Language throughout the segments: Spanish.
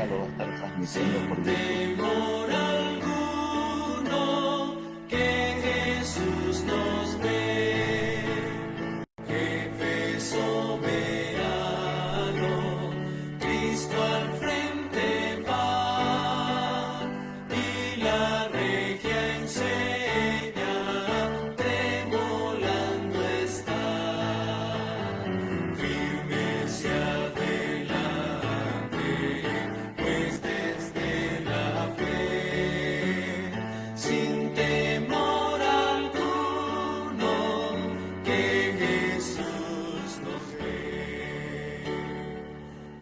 día lo va a estar transmitiendo por YouTube. Temor alguno, que Jesús nos ve, jefe soberano, Cristo al frente va, y la regia enseña, tremolando está, firme se adelante, pues desde la fe, sin temor alguno, que Jesús nos ve.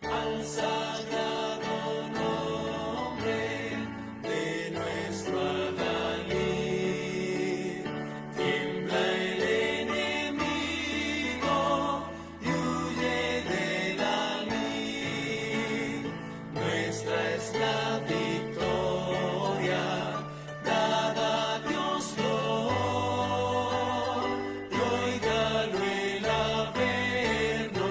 Al sagrado nombre de nuestro adalid, tiembla el enemigo y huye de la lid. Nuestra es la victoria, dada a Dios Lord, y óigalo el averno,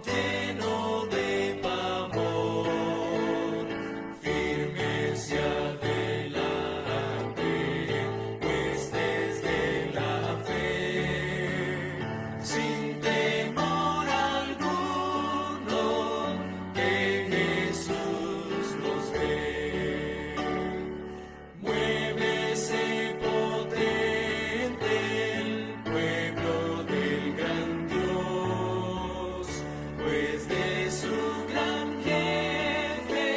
lleno de pavor, firme se adelante, pues desde la fe, sin temor alguno, que Jesús nos ve. Muévese potente el pueblo del gran Dios, pues de su gran jefe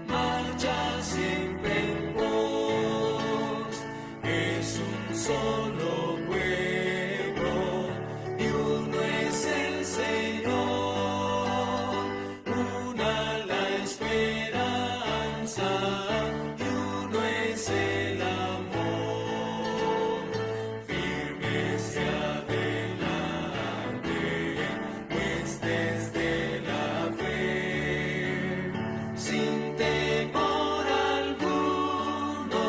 marcha siempre en pos. Es un solo pueblo y uno es el Señor, una la esperanza y uno es el amor. Firme se adelante, pues desde la fe, sin temor alguno,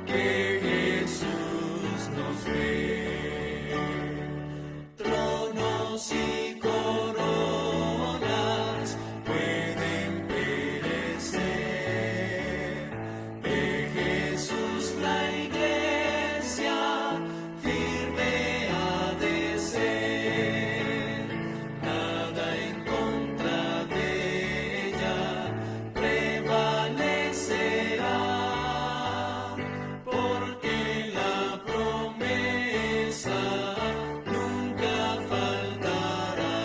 que Jesús nos ve. Tronos y coronas pueden perecer, de Jesús la iglesia firme ha de ser, nada en contra de ella prevalecerá, porque la promesa nunca faltará.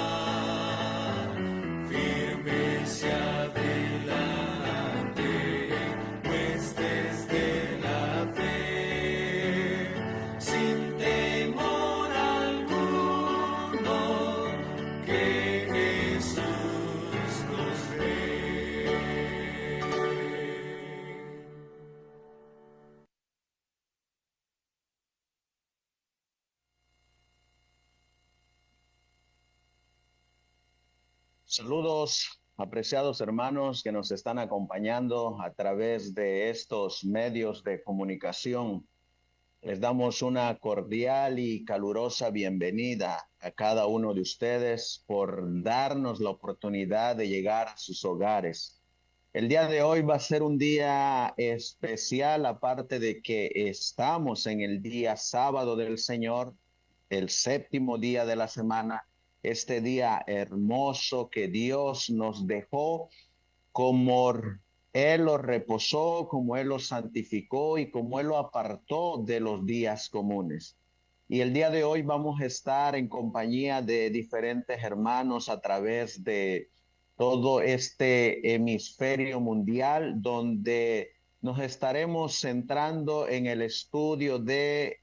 Firme se adelante, pues desde la fe, sin temor alguno, que Jesús nos ve. Saludos, apreciados hermanos que nos están acompañando a través de estos medios de comunicación. Les damos una cordial y calurosa bienvenida a cada uno de ustedes por darnos la oportunidad de llegar a sus hogares. El día de hoy va a ser un día especial, aparte de que estamos en el día sábado del Señor, el séptimo día de la semana, este día hermoso que Dios nos dejó, como Él lo reposó, como Él lo santificó y como Él lo apartó de los días comunes. Y el día de hoy vamos a estar en compañía de diferentes hermanos a través de todo este hemisferio mundial, donde nos estaremos centrando en el estudio de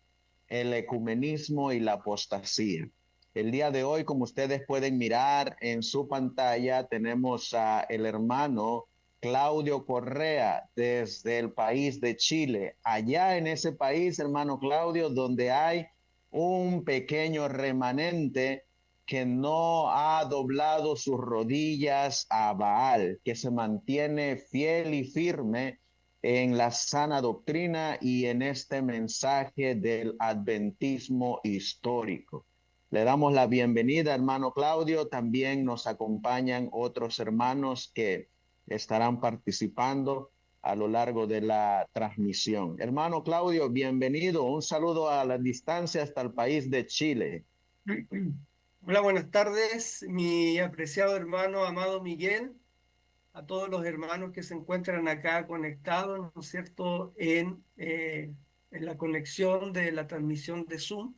el ecumenismo y la apostasía. El día de hoy, como ustedes pueden mirar en su pantalla, tenemos a el hermano Claudio Correa desde el país de Chile. Allá en ese país, hermano Claudio, donde hay un pequeño remanente que no ha doblado sus rodillas a Baal, que se mantiene fiel y firme en la sana doctrina y en este mensaje del adventismo histórico. Le damos la bienvenida, hermano Claudio. También nos acompañan otros hermanos que estarán participando a lo largo de la transmisión. Hermano Claudio, bienvenido. Un saludo a la distancia hasta el país de Chile. Hola, buenas tardes, mi apreciado hermano amado Miguel, a todos los hermanos que se encuentran acá conectados, ¿no es cierto?, en la conexión de la transmisión de Zoom.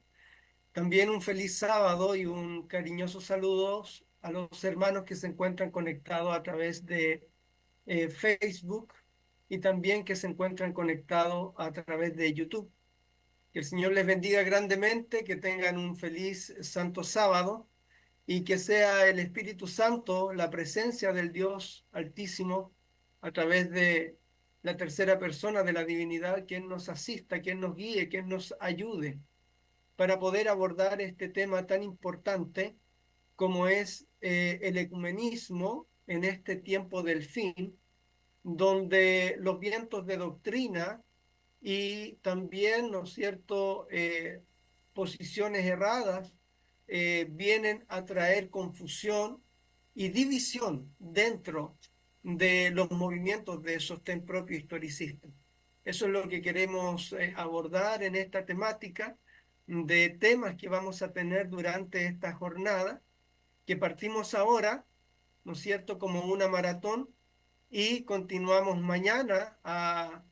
También un feliz sábado y un cariñoso saludo a los hermanos que se encuentran conectados a través de Facebook y también que se encuentran conectados a través de YouTube. Que el Señor les bendiga grandemente, que tengan un feliz santo sábado y que sea el Espíritu Santo, la presencia del Dios Altísimo, a través de la tercera persona de la divinidad, quien nos asista, quien nos guíe, quien nos ayude para poder abordar este tema tan importante como es el ecumenismo en este tiempo del fin, donde los vientos de doctrina y también, ¿no es cierto?, posiciones erradas vienen a traer confusión y división dentro de los movimientos de sostén propio historicista. Eso es lo que queremos abordar en esta temática de temas que vamos a tener durante esta jornada, que partimos ahora, ¿no es cierto?, como una maratón y continuamos mañana a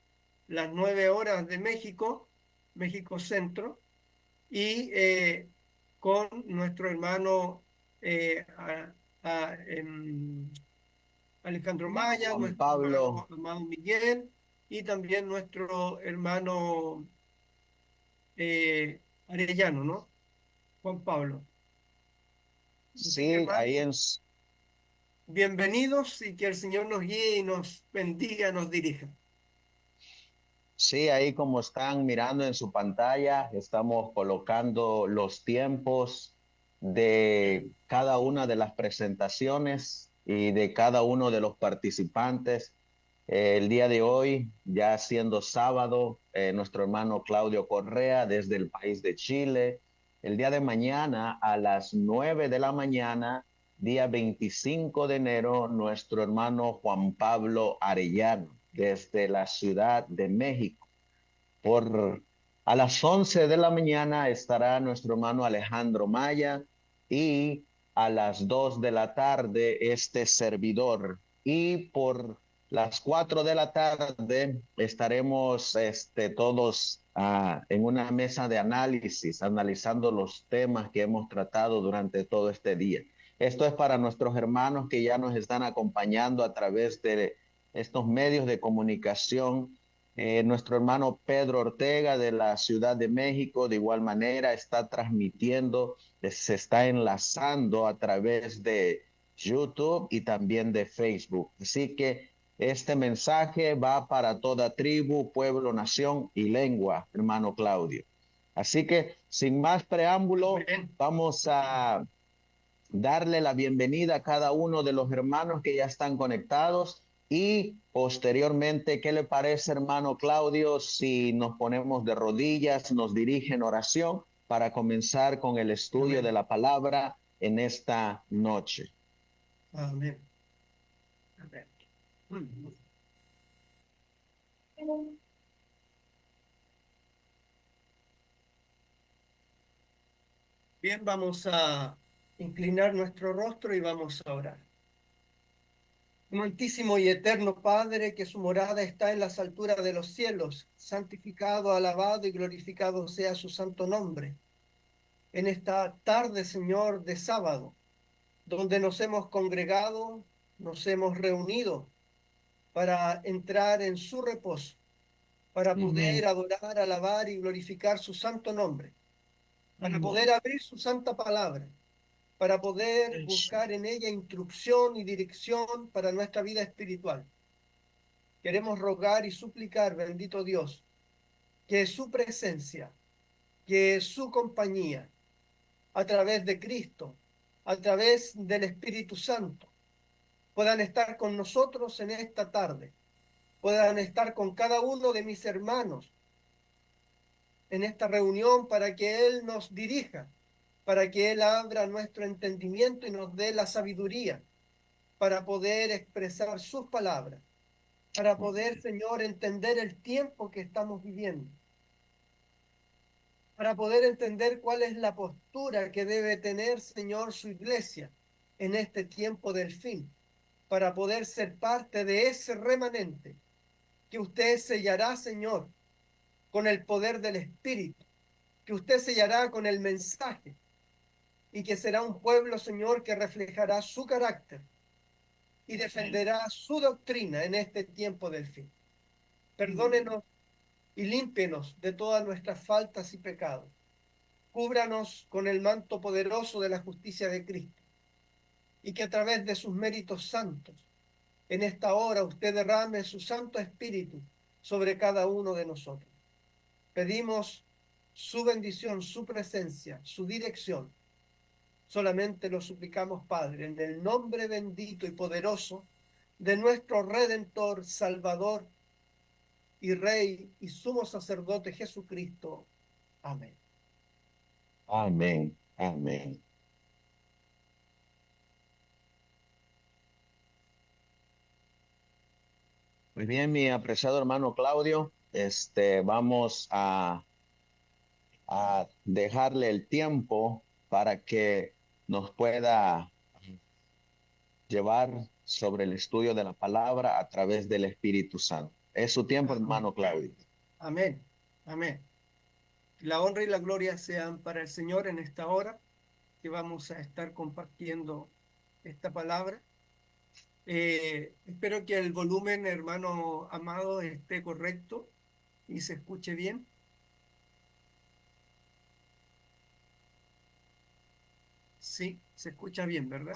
las 9 horas de México, México Centro, y con nuestro hermano eh, a- a, Alejandro Maya, Juan nuestro hermano Pablo, amado Miguel, y también nuestro hermano Arellano, ¿no? Juan Pablo. Así que, sí, hermano, ahí bienvenidos y que el Señor nos guíe y nos bendiga, nos dirija. sí, ahí como están mirando en su pantalla, estamos colocando los tiempos de cada una de las presentaciones y de cada uno de los participantes. El día de hoy, ya siendo sábado, nuestro hermano Claudio Correa desde el país de Chile. El día de mañana a las 9 de la mañana, día 25 de enero, nuestro hermano Juan Pablo Arellano desde la Ciudad de México. A las 11 de la mañana estará nuestro hermano Alejandro Maya y a las 2 de la tarde este servidor. Y por las 4 de la tarde estaremos todos en una mesa de análisis, analizando los temas que hemos tratado durante todo este día. Esto es para nuestros hermanos que ya nos están acompañando a través de estos medios de comunicación. Nuestro hermano Pedro Ortega de la Ciudad de México, de igual manera, está transmitiendo, se está enlazando a través de YouTube y también de Facebook. Así que este mensaje va para toda tribu, pueblo, nación y lengua, hermano Claudio. Así que, sin más preámbulo, Amén. vamos a darle la bienvenida a cada uno de los hermanos que ya están conectados y posteriormente, ¿qué le parece, hermano Claudio, si nos ponemos de rodillas, nos dirige en oración para comenzar con el estudio de Amén. la palabra en esta noche? Amén. Amén. Bien, vamos a inclinar nuestro rostro y vamos a orar. Un altísimo y eterno Padre, que su morada está en las alturas de los cielos, santificado, alabado y glorificado sea su santo nombre. En esta tarde, Señor, de sábado, donde nos hemos congregado, nos hemos reunido para entrar en su reposo, para poder adorar, alabar y glorificar su santo nombre, para poder abrir su santa palabra, para poder buscar en ella instrucción y dirección para nuestra vida espiritual. Queremos rogar y suplicar, bendito Dios, que su presencia, que su compañía, a través de Cristo, a través del Espíritu Santo, puedan estar con nosotros en esta tarde, puedan estar con cada uno de mis hermanos en esta reunión para que Él nos dirija, para que Él abra nuestro entendimiento y nos dé la sabiduría para poder expresar sus palabras, para poder, Señor, entender el tiempo que estamos viviendo, para poder entender cuál es la postura que debe tener, Señor, su iglesia en este tiempo del fin, para poder ser parte de ese remanente que usted sellará, Señor, con el poder del Espíritu, que usted sellará con el mensaje y que será un pueblo, Señor, que reflejará su carácter y defenderá su doctrina en este tiempo del fin. Perdónenos y límpenos de todas nuestras faltas y pecados. Cúbranos con el manto poderoso de la justicia de Cristo y que a través de sus méritos santos, en esta hora usted derrame su Santo Espíritu sobre cada uno de nosotros. Pedimos su bendición, su presencia, su dirección. Solamente lo suplicamos, Padre, en el nombre bendito y poderoso de nuestro Redentor, Salvador y Rey y Sumo Sacerdote Jesucristo. Amén. Amén. Amén. Muy bien, mi apreciado hermano Claudio, vamos a dejarle el tiempo para que nos pueda llevar sobre el estudio de la palabra a través del Espíritu Santo. Es su tiempo, hermano Claudio. Amén. Amén. La honra y la gloria sean para el Señor en esta hora que vamos a estar compartiendo esta palabra. Espero que el volumen, hermano amado, esté correcto y se escuche bien. Sí, se escucha bien, ¿verdad?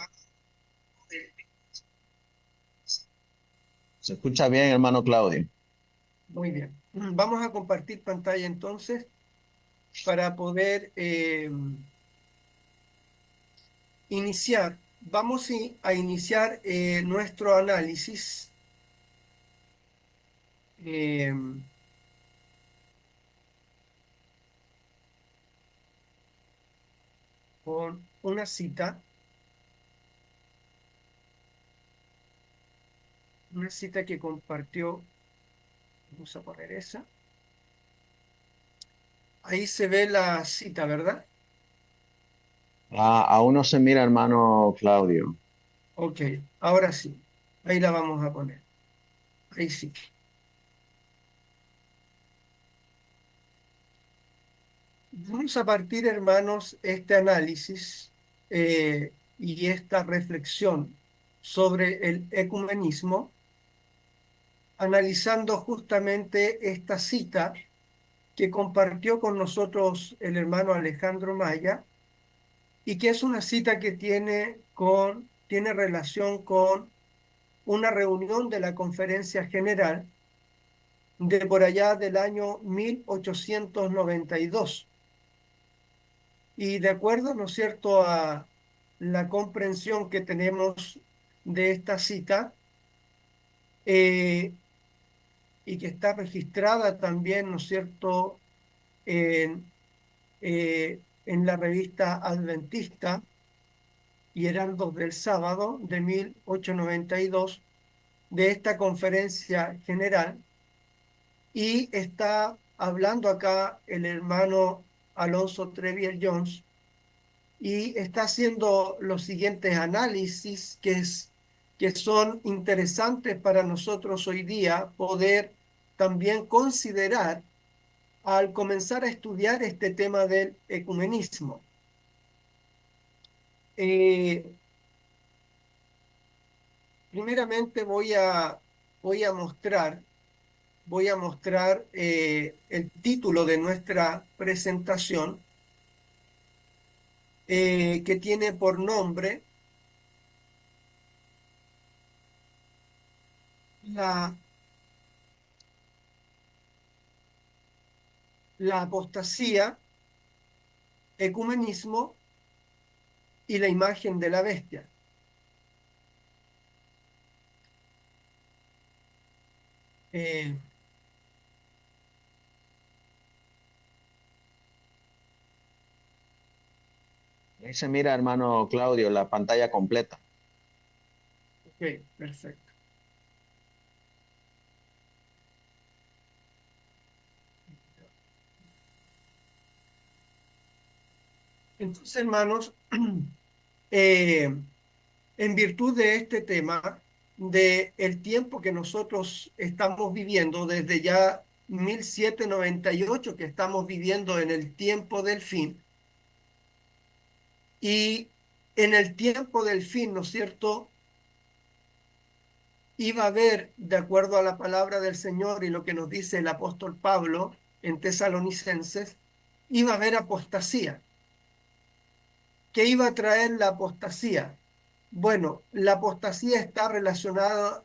¿Se escucha bien, hermano Claudio? Muy bien. Vamos a compartir pantalla entonces para poder iniciar. Vamos a iniciar nuestro análisis con una cita que compartió. Vamos a poner esa. Ahí se ve la cita, ¿verdad? Aún no se mira, hermano Claudio. Ok, ahora sí. Ahí la vamos a poner. Ahí sí. Vamos a partir, hermanos, este análisis y esta reflexión sobre el ecumenismo, analizando justamente esta cita que compartió con nosotros el hermano Alejandro Maya y que es una cita que tiene relación con una reunión de la Conferencia General de por allá del año 1892. Y de acuerdo, ¿no es cierto?, a la comprensión que tenemos de esta cita, eh, y que está registrada también, ¿no es cierto?, en, en la revista Adventista y Heraldos del Sábado de 1892, de esta conferencia general, y está hablando acá el hermano Alonso Treviel Jones, y está haciendo los siguientes análisis que son interesantes para nosotros hoy día poder también considerar al comenzar a estudiar este tema del ecumenismo. Primeramente voy a mostrar el título de nuestra presentación, que tiene por nombre la apostasía, ecumenismo y la imagen de la bestia. Eh, Ahí se mira, hermano Claudio, la pantalla completa. Ok, perfecto. Entonces, hermanos, eh, en virtud de este tema, de el tiempo que nosotros estamos viviendo, desde ya 1798 que estamos viviendo en el tiempo del fin, y en el tiempo del fin, ¿no es cierto? Iba a haber, de acuerdo a la palabra del Señor y lo que nos dice el apóstol Pablo en Tesalonicenses, iba a haber apostasía. ¿Qué iba a traer la apostasía? Bueno, la apostasía está relacionada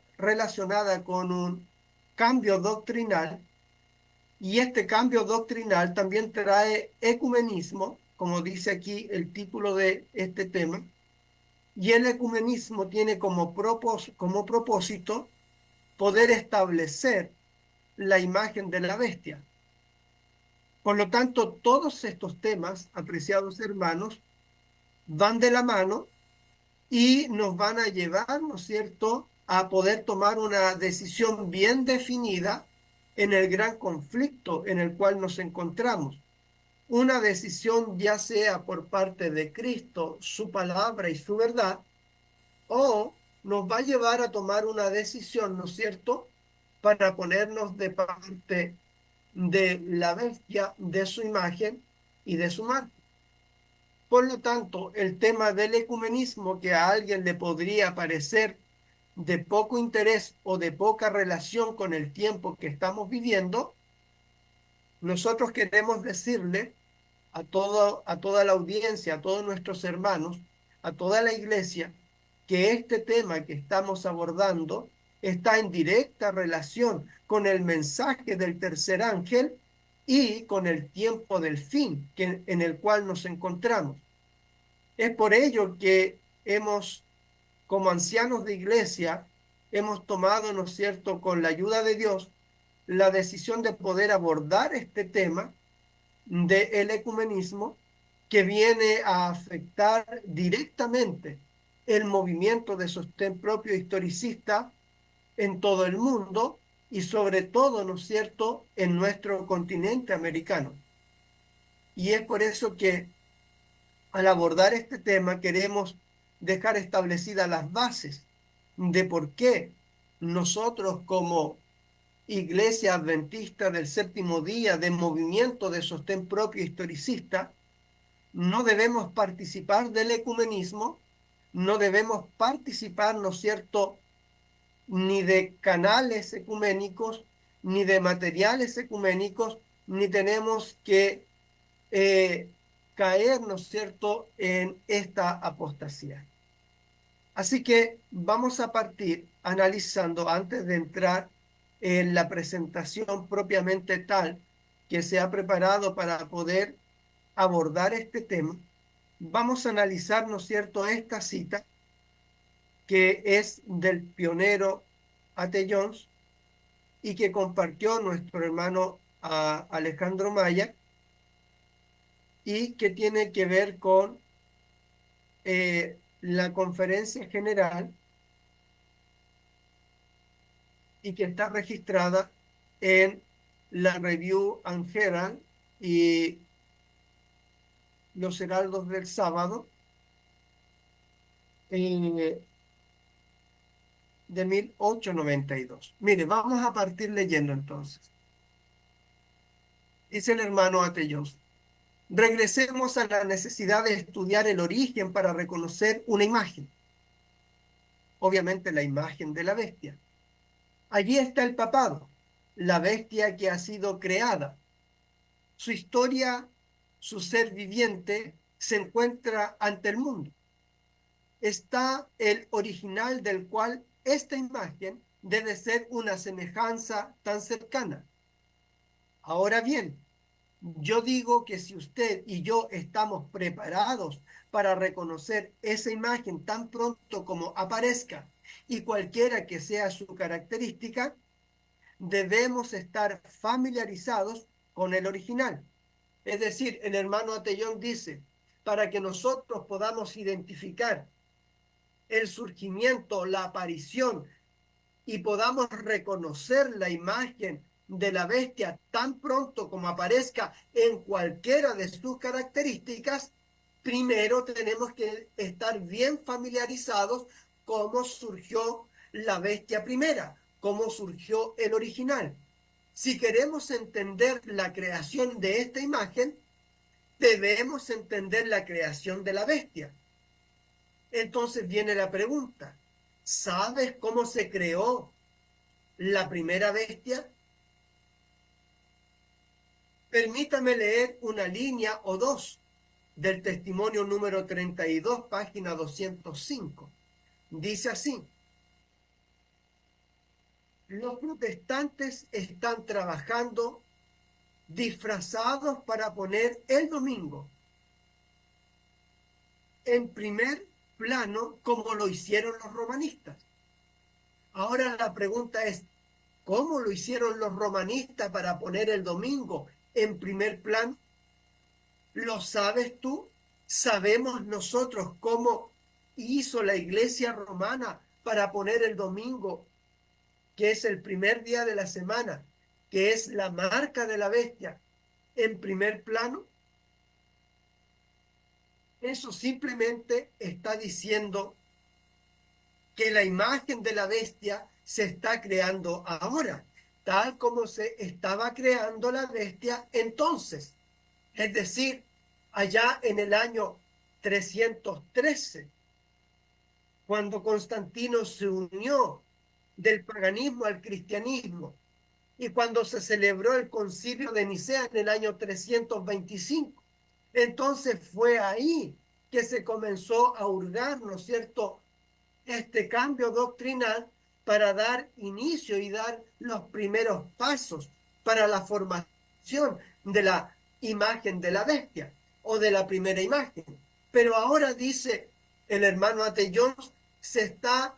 con un cambio doctrinal, y este cambio doctrinal también trae ecumenismo, como dice aquí el título de este tema, y el ecumenismo tiene como propósito poder establecer la imagen de la bestia. Por lo tanto, todos estos temas, apreciados hermanos, van de la mano y nos van a llevar, ¿no es cierto?, a poder tomar una decisión bien definida en el gran conflicto en el cual nos encontramos. Una decisión ya sea por parte de Cristo, su palabra y su verdad, o nos va a llevar a tomar una decisión, ¿no es cierto?, para ponernos de parte de la bestia, de su imagen y de su marca. Por lo tanto, el tema del ecumenismo, que a alguien le podría parecer de poco interés o de poca relación con el tiempo que estamos viviendo, nosotros queremos decirle a toda la audiencia, a todos nuestros hermanos, a toda la iglesia, que este tema que estamos abordando está en directa relación con el mensaje del tercer ángel y con el tiempo del fin en el cual nos encontramos. Es por ello que como ancianos de iglesia, hemos tomado, ¿no es cierto?, con la ayuda de Dios, la decisión de poder abordar este tema del ecumenismo, que viene a afectar directamente el movimiento de sostén propio historicista en todo el mundo y sobre todo, ¿no es cierto?, en nuestro continente americano. Y es por eso que al abordar este tema queremos dejar establecidas las bases de por qué nosotros como Iglesia Adventista del Séptimo Día, de movimiento de sostén propio historicista, no debemos participar del ecumenismo, no debemos participar, ¿no es cierto?, ni de canales ecuménicos, ni de materiales ecuménicos, ni tenemos que caer, ¿no es cierto?, en esta apostasía. Así que vamos a partir analizando, antes de entrar en la presentación propiamente tal que se ha preparado para poder abordar este tema, vamos a analizar, ¿no es cierto?, esta cita que es del pionero A.T. Jones y que compartió nuestro hermano Alejandro Maya, y que tiene que ver con la conferencia general y que está registrada en la Review and Herald y los Heraldos del Sábado de 1892. Mire, vamos a partir leyendo entonces. Dice el hermano Ateyos: regresemos a la necesidad de estudiar el origen para reconocer una imagen. Obviamente la imagen de la bestia. Allí está el papado, la bestia que ha sido creada. Su historia, su ser viviente, se encuentra ante el mundo. Está el original del cual esta imagen debe ser una semejanza tan cercana. Ahora bien, yo digo que si usted y yo estamos preparados para reconocer esa imagen tan pronto como aparezca, y cualquiera que sea su característica, debemos estar familiarizados con el original. Es decir, el hermano Atellón dice, para que nosotros podamos identificar el surgimiento, la aparición, y podamos reconocer la imagen de la bestia tan pronto como aparezca en cualquiera de sus características, primero tenemos que estar bien familiarizados cómo surgió la bestia primera, cómo surgió el original. Si queremos entender la creación de esta imagen, debemos entender la creación de la bestia. Entonces viene la pregunta, ¿sabes cómo se creó la primera bestia? Permítame leer una línea o dos del testimonio número 32, página 205. Dice así: los protestantes están trabajando disfrazados para poner el domingo en primer plano como lo hicieron los romanistas. Ahora la pregunta es, ¿cómo lo hicieron los romanistas para poner el domingo en primer plano? ¿Lo sabes tú? ¿Sabemos nosotros cómo hizo la iglesia romana para poner el domingo, que es el primer día de la semana, que es la marca de la bestia, en primer plano? Eso simplemente está diciendo que la imagen de la bestia se está creando ahora, tal como se estaba creando la bestia entonces. Es decir, allá en el año 313, cuando Constantino se unió del paganismo al cristianismo y cuando se celebró el concilio de Nicea en el año 325. Entonces fue ahí que se comenzó a hurgar, ¿no es cierto?, este cambio doctrinal para dar inicio y dar los primeros pasos para la formación de la imagen de la bestia o de la primera imagen. Pero ahora dice el hermano A.T. Jones, se está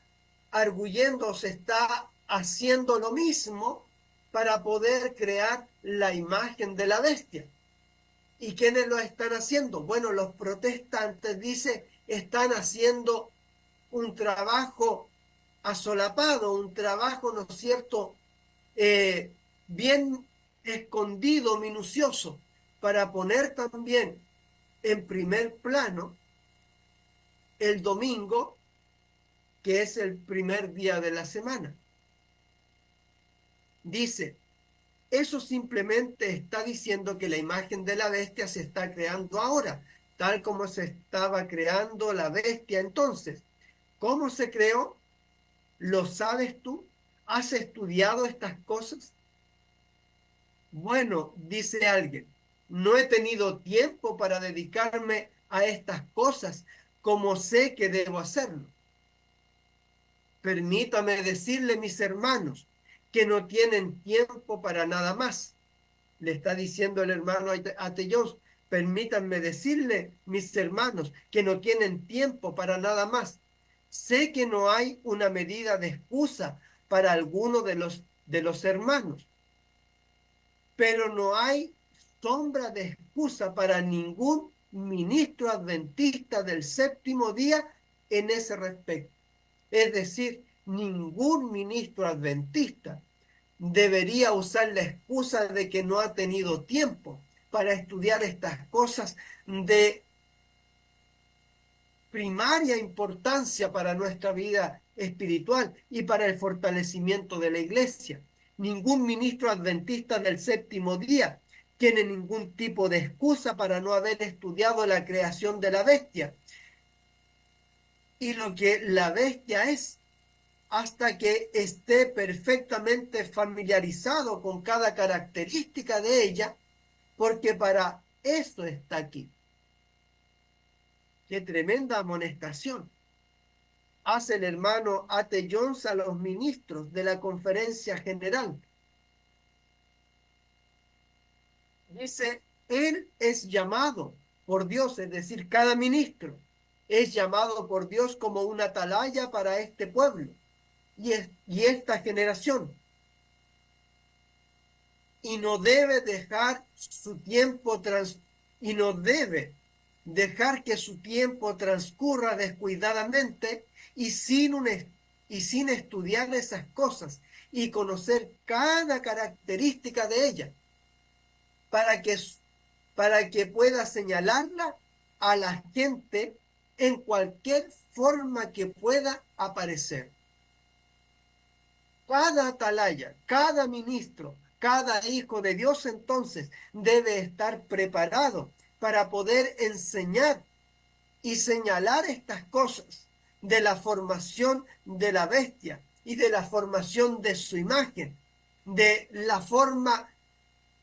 arguyendo, se está haciendo lo mismo para poder crear la imagen de la bestia. ¿Y quiénes lo están haciendo? Bueno, los protestantes, dice, están haciendo un trabajo asolapado, un trabajo, ¿no es cierto?, bien escondido, minucioso, para poner también en primer plano el domingo, que es el primer día de la semana. Dice, eso simplemente está diciendo que la imagen de la bestia se está creando ahora, tal como se estaba creando la bestia entonces. ¿Cómo se creó? ¿Lo sabes tú? ¿Has estudiado estas cosas? Bueno, dice alguien, no he tenido tiempo para dedicarme a estas cosas como sé que debo hacerlo. Permítame decirle, mis hermanos, que no tienen tiempo para nada más. Le está diciendo el hermano A.T. Jones, permítanme decirle, mis hermanos, que no tienen tiempo para nada más. Sé que no hay una medida de excusa para alguno de los hermanos, pero no hay sombra de excusa para ningún ministro adventista del séptimo día en ese respecto. Es decir, ningún ministro adventista debería usar la excusa de que no ha tenido tiempo para estudiar estas cosas de primaria importancia para nuestra vida espiritual y para el fortalecimiento de la iglesia. Ningún ministro adventista del séptimo día tiene ningún tipo de excusa para no haber estudiado la creación de la bestia y lo que la bestia es, hasta que esté perfectamente familiarizado con cada característica de ella, porque para eso está aquí. Qué tremenda amonestación hace el hermano A.T. Jones a los ministros de la Conferencia General. Dice, él es llamado por Dios, es decir, cada ministro es llamado por Dios como una atalaya para este pueblo y esta generación. Y no debe dejar su tiempo y no debe dejar que su tiempo transcurra descuidadamente y sin estudiar esas cosas y conocer cada característica de ellas para que pueda señalarla a la gente en cualquier forma que pueda aparecer. Cada atalaya, cada ministro, cada hijo de Dios entonces debe estar preparado para poder enseñar y señalar estas cosas de la formación de la bestia y de la formación de su imagen, de la forma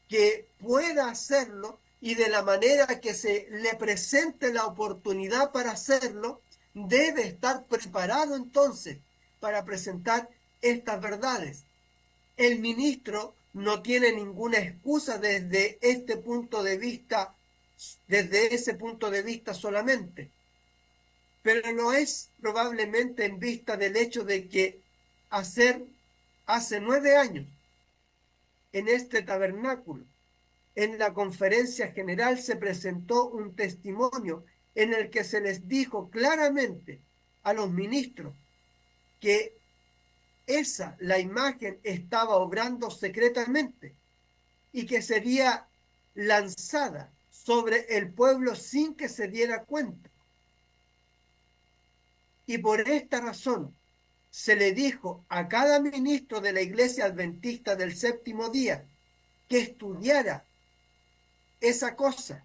que pueda hacerlo y de la manera que se le presente la oportunidad para hacerlo, debe estar preparado entonces para presentar estas verdades. El ministro no tiene ninguna excusa desde este punto de vista, desde ese punto de vista solamente, pero no es probablemente en vista del hecho de que hace 9 años en este tabernáculo, en la conferencia general se presentó un testimonio en el que se les dijo claramente a los ministros que la imagen estaba obrando secretamente y que sería lanzada sobre el pueblo sin que se diera cuenta. Y por esta razón se le dijo a cada ministro de la Iglesia Adventista del Séptimo Día que estudiara esa cosa,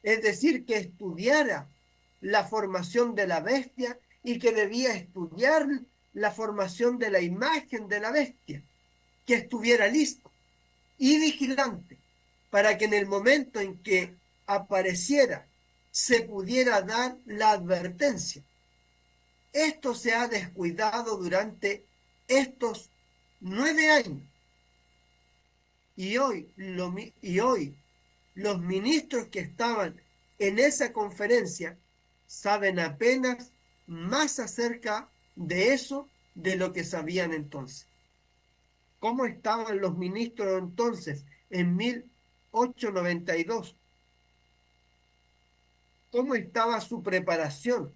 es decir, que estudiara la formación de la bestia y que debía estudiar la formación de la imagen de la bestia, que estuviera listo y vigilante para que en el momento en que apareciera se pudiera dar la advertencia. Esto se ha descuidado durante estos 9 años y hoy los ministros que estaban en esa conferencia saben apenas más acerca de eso de lo que sabían entonces. ¿Cómo estaban los ministros entonces en 1892? ¿Cómo estaba su preparación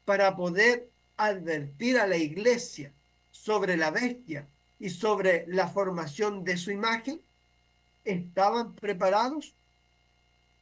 para poder advertir a la iglesia sobre la bestia y sobre la formación de su imagen? ¿Estaban preparados?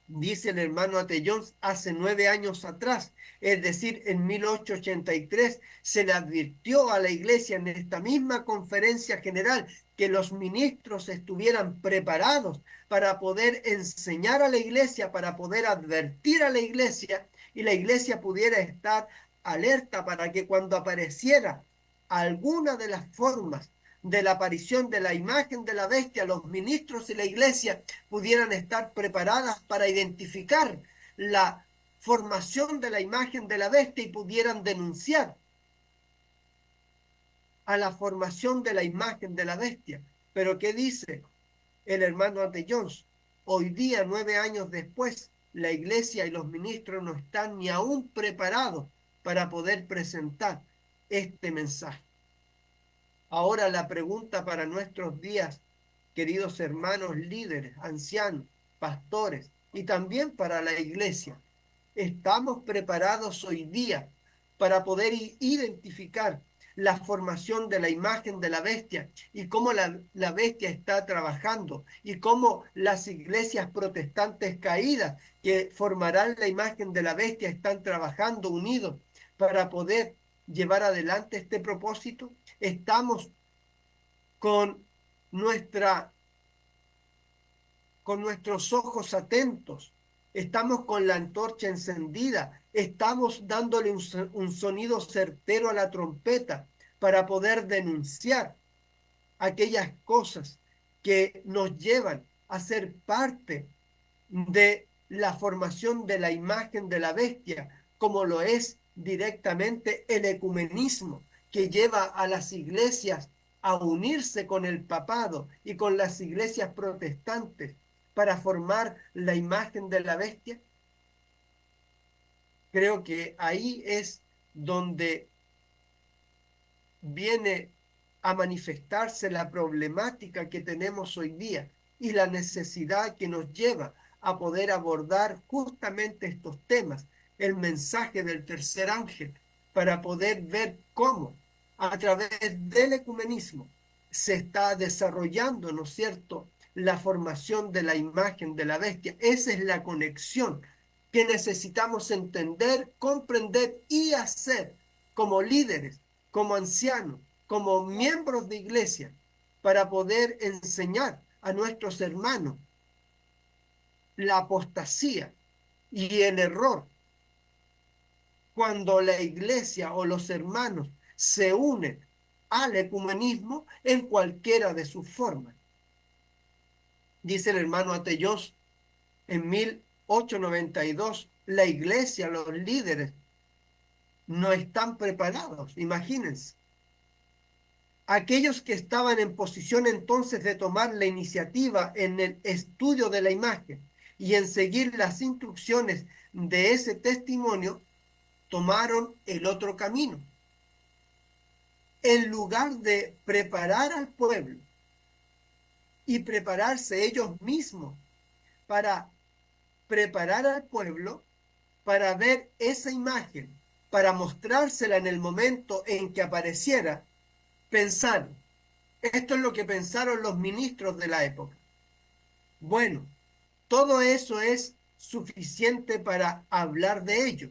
Dice el hermano Atellón, hace 9 años atrás, es decir, en 1883, se le advirtió a la iglesia en esta misma conferencia general que los ministros estuvieran preparados para poder enseñar a la iglesia, para poder advertir a la iglesia, y la iglesia pudiera estar alerta para que cuando apareciera alguna de las formas de la aparición de la imagen de la bestia, los ministros y la iglesia pudieran estar preparadas para identificar la formación de la imagen de la bestia y pudieran denunciar a la formación de la imagen de la bestia. Pero ¿qué dice el hermano Ante Jones? Hoy día, 9 años después, la iglesia y los ministros no están ni aún preparados para poder presentar este mensaje. Ahora la pregunta para nuestros días, queridos hermanos líderes, ancianos, pastores y también para la iglesia, ¿estamos preparados hoy día para poder identificar la formación de la imagen de la bestia y cómo la bestia está trabajando y cómo las iglesias protestantes caídas que formarán la imagen de la bestia están trabajando unidos para poder llevar adelante este propósito? Estamos con nuestros ojos atentos, estamos con la antorcha encendida, estamos dándole un sonido certero a la trompeta para poder denunciar aquellas cosas que nos llevan a ser parte de la formación de la imagen de la bestia, como lo es directamente el ecumenismo, que lleva a las iglesias a unirse con el papado y con las iglesias protestantes para formar la imagen de la bestia? Creo que ahí es donde viene a manifestarse la problemática que tenemos hoy día y la necesidad que nos lleva a poder abordar justamente estos temas, el mensaje del tercer ángel, para poder ver cómo a través del ecumenismo se está desarrollando, ¿no es cierto?, la formación de la imagen de la bestia. Esa es la conexión que necesitamos entender, comprender y hacer como líderes, como ancianos, como miembros de iglesia, para poder enseñar a nuestros hermanos la apostasía y el error cuando la iglesia o los hermanos se unen al ecumenismo en cualquiera de sus formas. Dice el hermano Ateyós en 1892, la iglesia, los líderes no están preparados, imagínense. Aquellos que estaban en posición entonces de tomar la iniciativa en el estudio de la imagen y en seguir las instrucciones de ese testimonio, tomaron el otro camino. En lugar de preparar al pueblo y prepararse ellos mismos para preparar al pueblo para ver esa imagen, para mostrársela en el momento en que apareciera, pensaron, esto es lo que pensaron los ministros de la época. Bueno, todo eso es suficiente para hablar de ello,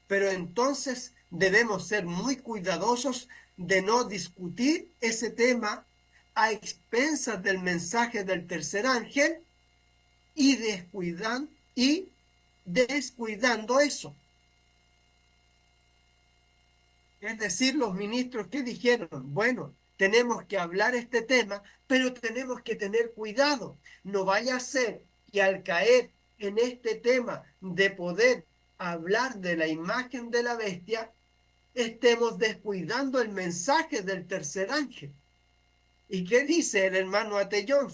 pero entonces debemos ser muy cuidadosos de no discutir ese tema a expensas del mensaje del tercer ángel y descuidando eso. Es decir, los ministros que dijeron, bueno, tenemos que hablar este tema, pero tenemos que tener cuidado. No vaya a ser que al caer en este tema de poder hablar de la imagen de la bestia, estemos descuidando el mensaje del tercer ángel. ¿Y qué dice el hermano Ateyón?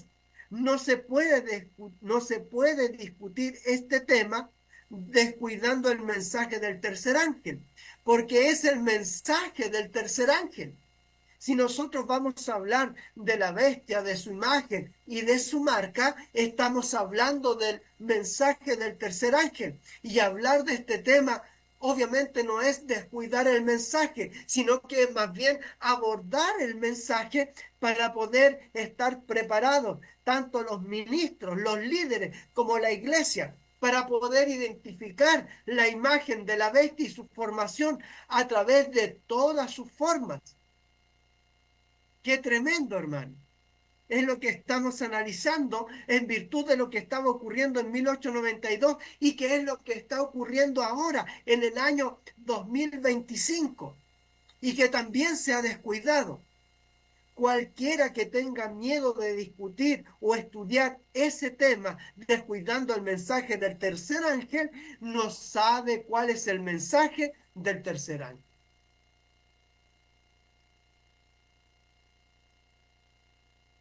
No se puede discutir este tema descuidando el mensaje del tercer ángel, porque es el mensaje del tercer ángel. Si nosotros vamos a hablar de la bestia, de su imagen y de su marca, estamos hablando del mensaje del tercer ángel. Y hablar de este tema obviamente no es descuidar el mensaje, sino que más bien abordar el mensaje para poder estar preparados, tanto los ministros, los líderes, como la iglesia, para poder identificar la imagen de la bestia y su formación a través de todas sus formas. Qué tremendo, hermano. Es lo que estamos analizando en virtud de lo que estaba ocurriendo en 1892 y que es lo que está ocurriendo ahora en el año 2025 y que también se ha descuidado. Cualquiera que tenga miedo de discutir o estudiar ese tema, descuidando el mensaje del tercer ángel, no sabe cuál es el mensaje del tercer ángel.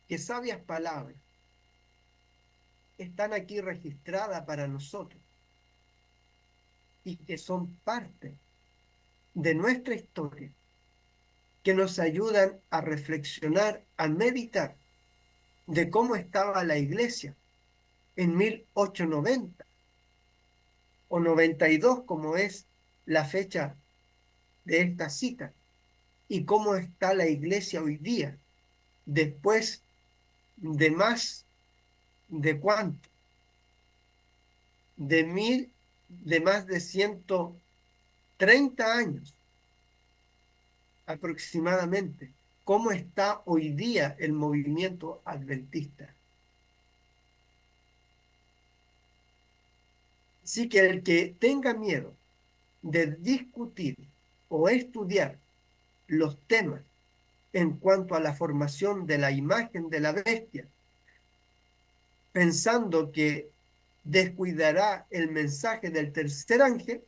Qué sabias palabras están aquí registradas para nosotros y que son parte de nuestra historia, que nos ayudan a reflexionar, a meditar de cómo estaba la iglesia en 1890 o 92, como es la fecha de esta cita, y cómo está la iglesia hoy día, después de más de cuánto, de más de 130 años aproximadamente, cómo está hoy día el movimiento adventista. Así que el que tenga miedo de discutir o estudiar los temas en cuanto a la formación de la imagen de la bestia, pensando que descuidará el mensaje del tercer ángel,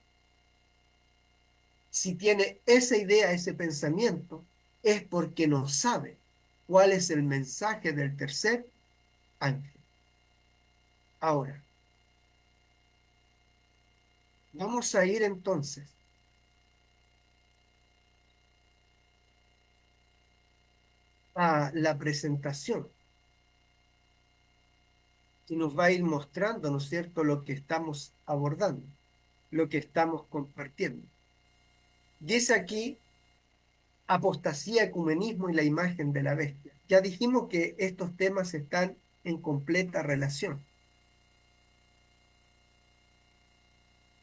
si tiene esa idea, ese pensamiento, es porque no sabe cuál es el mensaje del tercer ángel. Ahora, vamos a ir entonces a la presentación y nos va a ir mostrando, ¿no es cierto?, lo que estamos abordando, lo que estamos compartiendo. Dice aquí apostasía, ecumenismo y la imagen de la bestia. Ya dijimos que estos temas están en completa relación.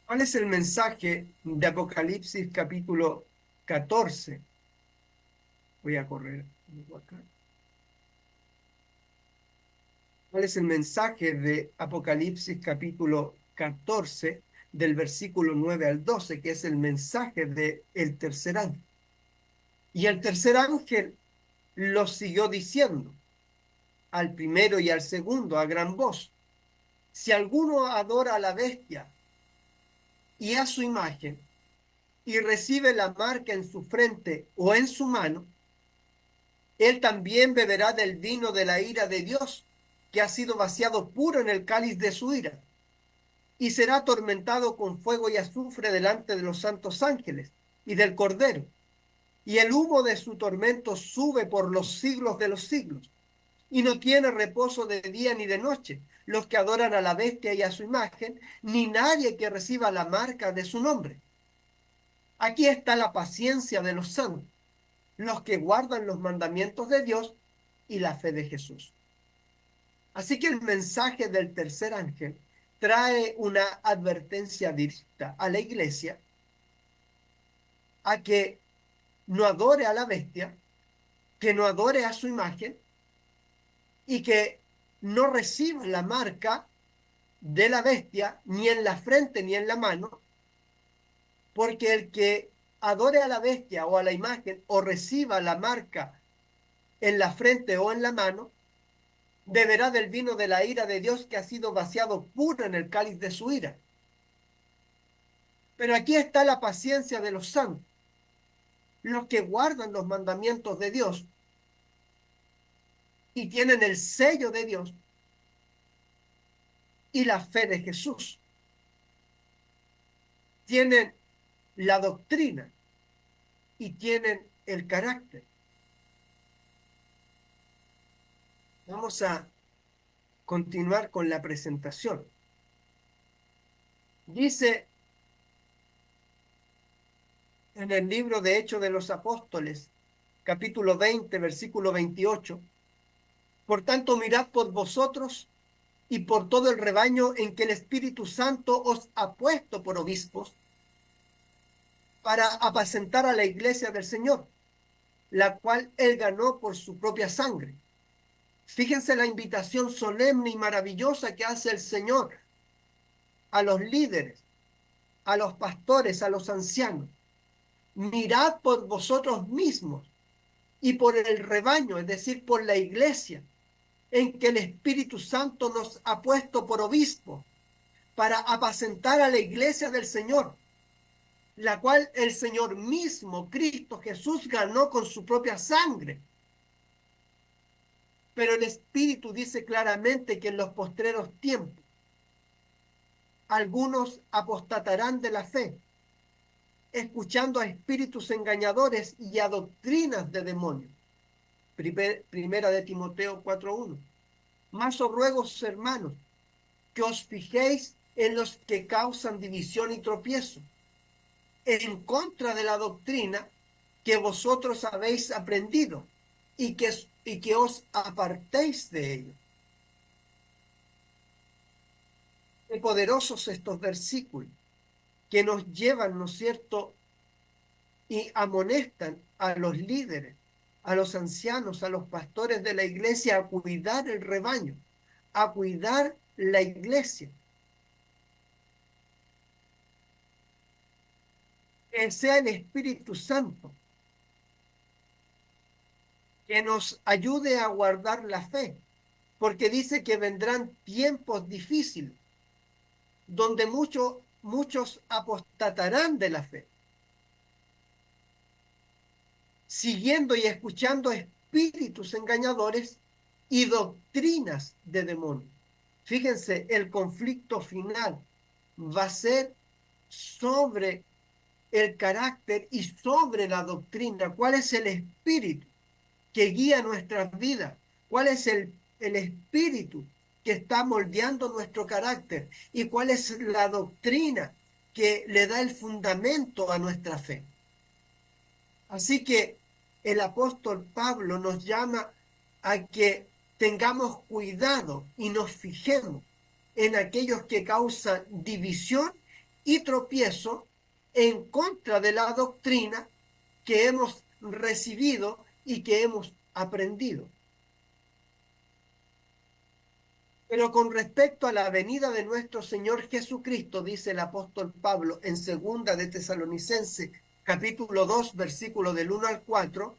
¿Cuál es el mensaje de Apocalipsis capítulo 14? Voy a correr acá. ¿Cuál es el mensaje de Apocalipsis capítulo 14 del versículo 9 al 12, que es el mensaje del tercer ángel? Y el tercer ángel lo siguió diciendo al primero y al segundo a gran voz: si alguno adora a la bestia y a su imagen y recibe la marca en su frente o en su mano, él también beberá del vino de la ira de Dios, que ha sido vaciado puro en el cáliz de su ira, y será atormentado con fuego y azufre delante de los santos ángeles y del Cordero. Y el humo de su tormento sube por los siglos de los siglos, y no tiene reposo de día ni de noche los que adoran a la bestia y a su imagen, ni nadie que reciba la marca de su nombre. Aquí está la paciencia de los santos, los que guardan los mandamientos de Dios y la fe de Jesús. Así que el mensaje del tercer ángel trae una advertencia directa a la iglesia a que no adore a la bestia, que no adore a su imagen y que no reciba la marca de la bestia ni en la frente ni en la mano, porque el que adore a la bestia o a la imagen o reciba la marca en la frente o en la mano, beberá del vino de la ira de Dios, que ha sido vaciado puro en el cáliz de su ira. Pero aquí está la paciencia de los santos, los que guardan los mandamientos de Dios y tienen el sello de Dios y la fe de Jesús. Tienen la doctrina y tienen el carácter. Vamos a continuar con la presentación. Dice en el libro de Hechos de los Apóstoles, capítulo 20, versículo 28, por tanto, mirad por vosotros y por todo el rebaño en que el Espíritu Santo os ha puesto por obispos para apacentar a la iglesia del Señor, la cual él ganó por su propia sangre. Fíjense la invitación solemne y maravillosa que hace el Señor a los líderes, a los pastores, a los ancianos. Mirad por vosotros mismos y por el rebaño, es decir, por la iglesia, en que el Espíritu Santo nos ha puesto por obispo para apacentar a la iglesia del Señor, la cual el Señor mismo, Cristo Jesús, ganó con su propia sangre. Pero el Espíritu dice claramente que en los postreros tiempos algunos apostatarán de la fe, escuchando a espíritus engañadores y a doctrinas de demonios. Primera de Timoteo 4:1. Mas os ruego, hermanos, que os fijéis en los que causan división y tropiezo, en contra de la doctrina que vosotros habéis aprendido y que os apartéis de ello. Qué poderosos estos versículos que nos llevan, ¿no es cierto?, y amonestan a los líderes, a los ancianos, a los pastores de la iglesia a cuidar el rebaño, a cuidar la iglesia. Que sea el Espíritu Santo que nos ayude a guardar la fe, porque dice que vendrán tiempos difíciles, donde muchos apostatarán de la fe, siguiendo y escuchando espíritus engañadores y doctrinas de demonios. Fíjense, el conflicto final va a ser sobre el carácter y sobre la doctrina. ¿Cuál es el espíritu que guía nuestras vidas? ¿Cuál es el espíritu que está moldeando nuestro carácter? ¿Y cuál es la doctrina que le da el fundamento a nuestra fe? Así que el apóstol Pablo nos llama a que tengamos cuidado y nos fijemos en aquellos que causan división y tropiezo en contra de la doctrina que hemos recibido y que hemos aprendido. Pero con respecto a la venida de nuestro Señor Jesucristo, dice el apóstol Pablo en 2 de Tesalonicenses, capítulo 2, versículo del 1 al 4,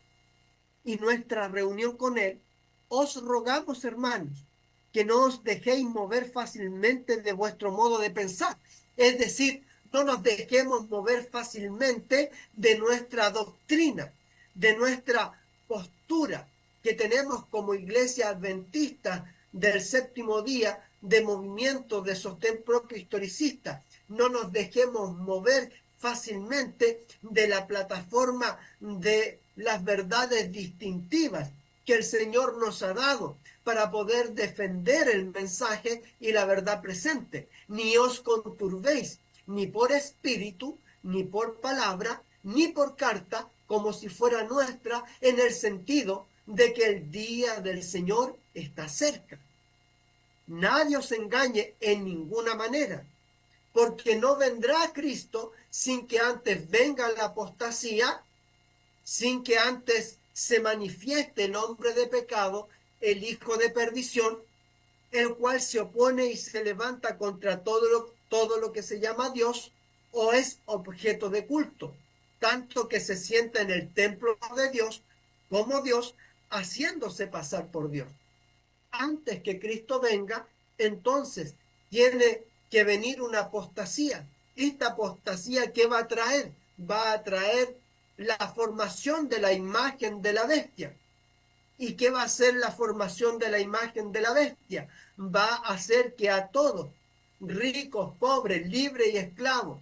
y nuestra reunión con Él, os rogamos, hermanos, que no os dejéis mover fácilmente de vuestro modo de pensar. Es decir, no nos dejemos mover fácilmente de nuestra doctrina, de nuestra postura que tenemos como iglesia adventista del séptimo día, de movimiento de sostén propio historicista. No nos dejemos mover fácilmente de la plataforma de las verdades distintivas que el Señor nos ha dado para poder defender el mensaje y la verdad presente. Ni os conturbéis, ni por espíritu, ni por palabra, ni por carta, como si fuera nuestra, en el sentido de que el día del Señor está cerca. Nadie os engañe en ninguna manera, porque no vendrá Cristo sin que antes venga la apostasía, sin que antes se manifieste el hombre de pecado, el hijo de perdición, el cual se opone y se levanta contra todo lo que se llama Dios o es objeto de culto, tanto que se sienta en el templo de Dios como Dios, haciéndose pasar por Dios. Antes que Cristo venga, entonces tiene que venir una apostasía. Esta apostasía, ¿qué va a traer? Va a traer la formación de la imagen de la bestia. ¿Y qué va a hacer la formación de la imagen de la bestia? Va a hacer que a todos, ricos, pobres, libres y esclavos,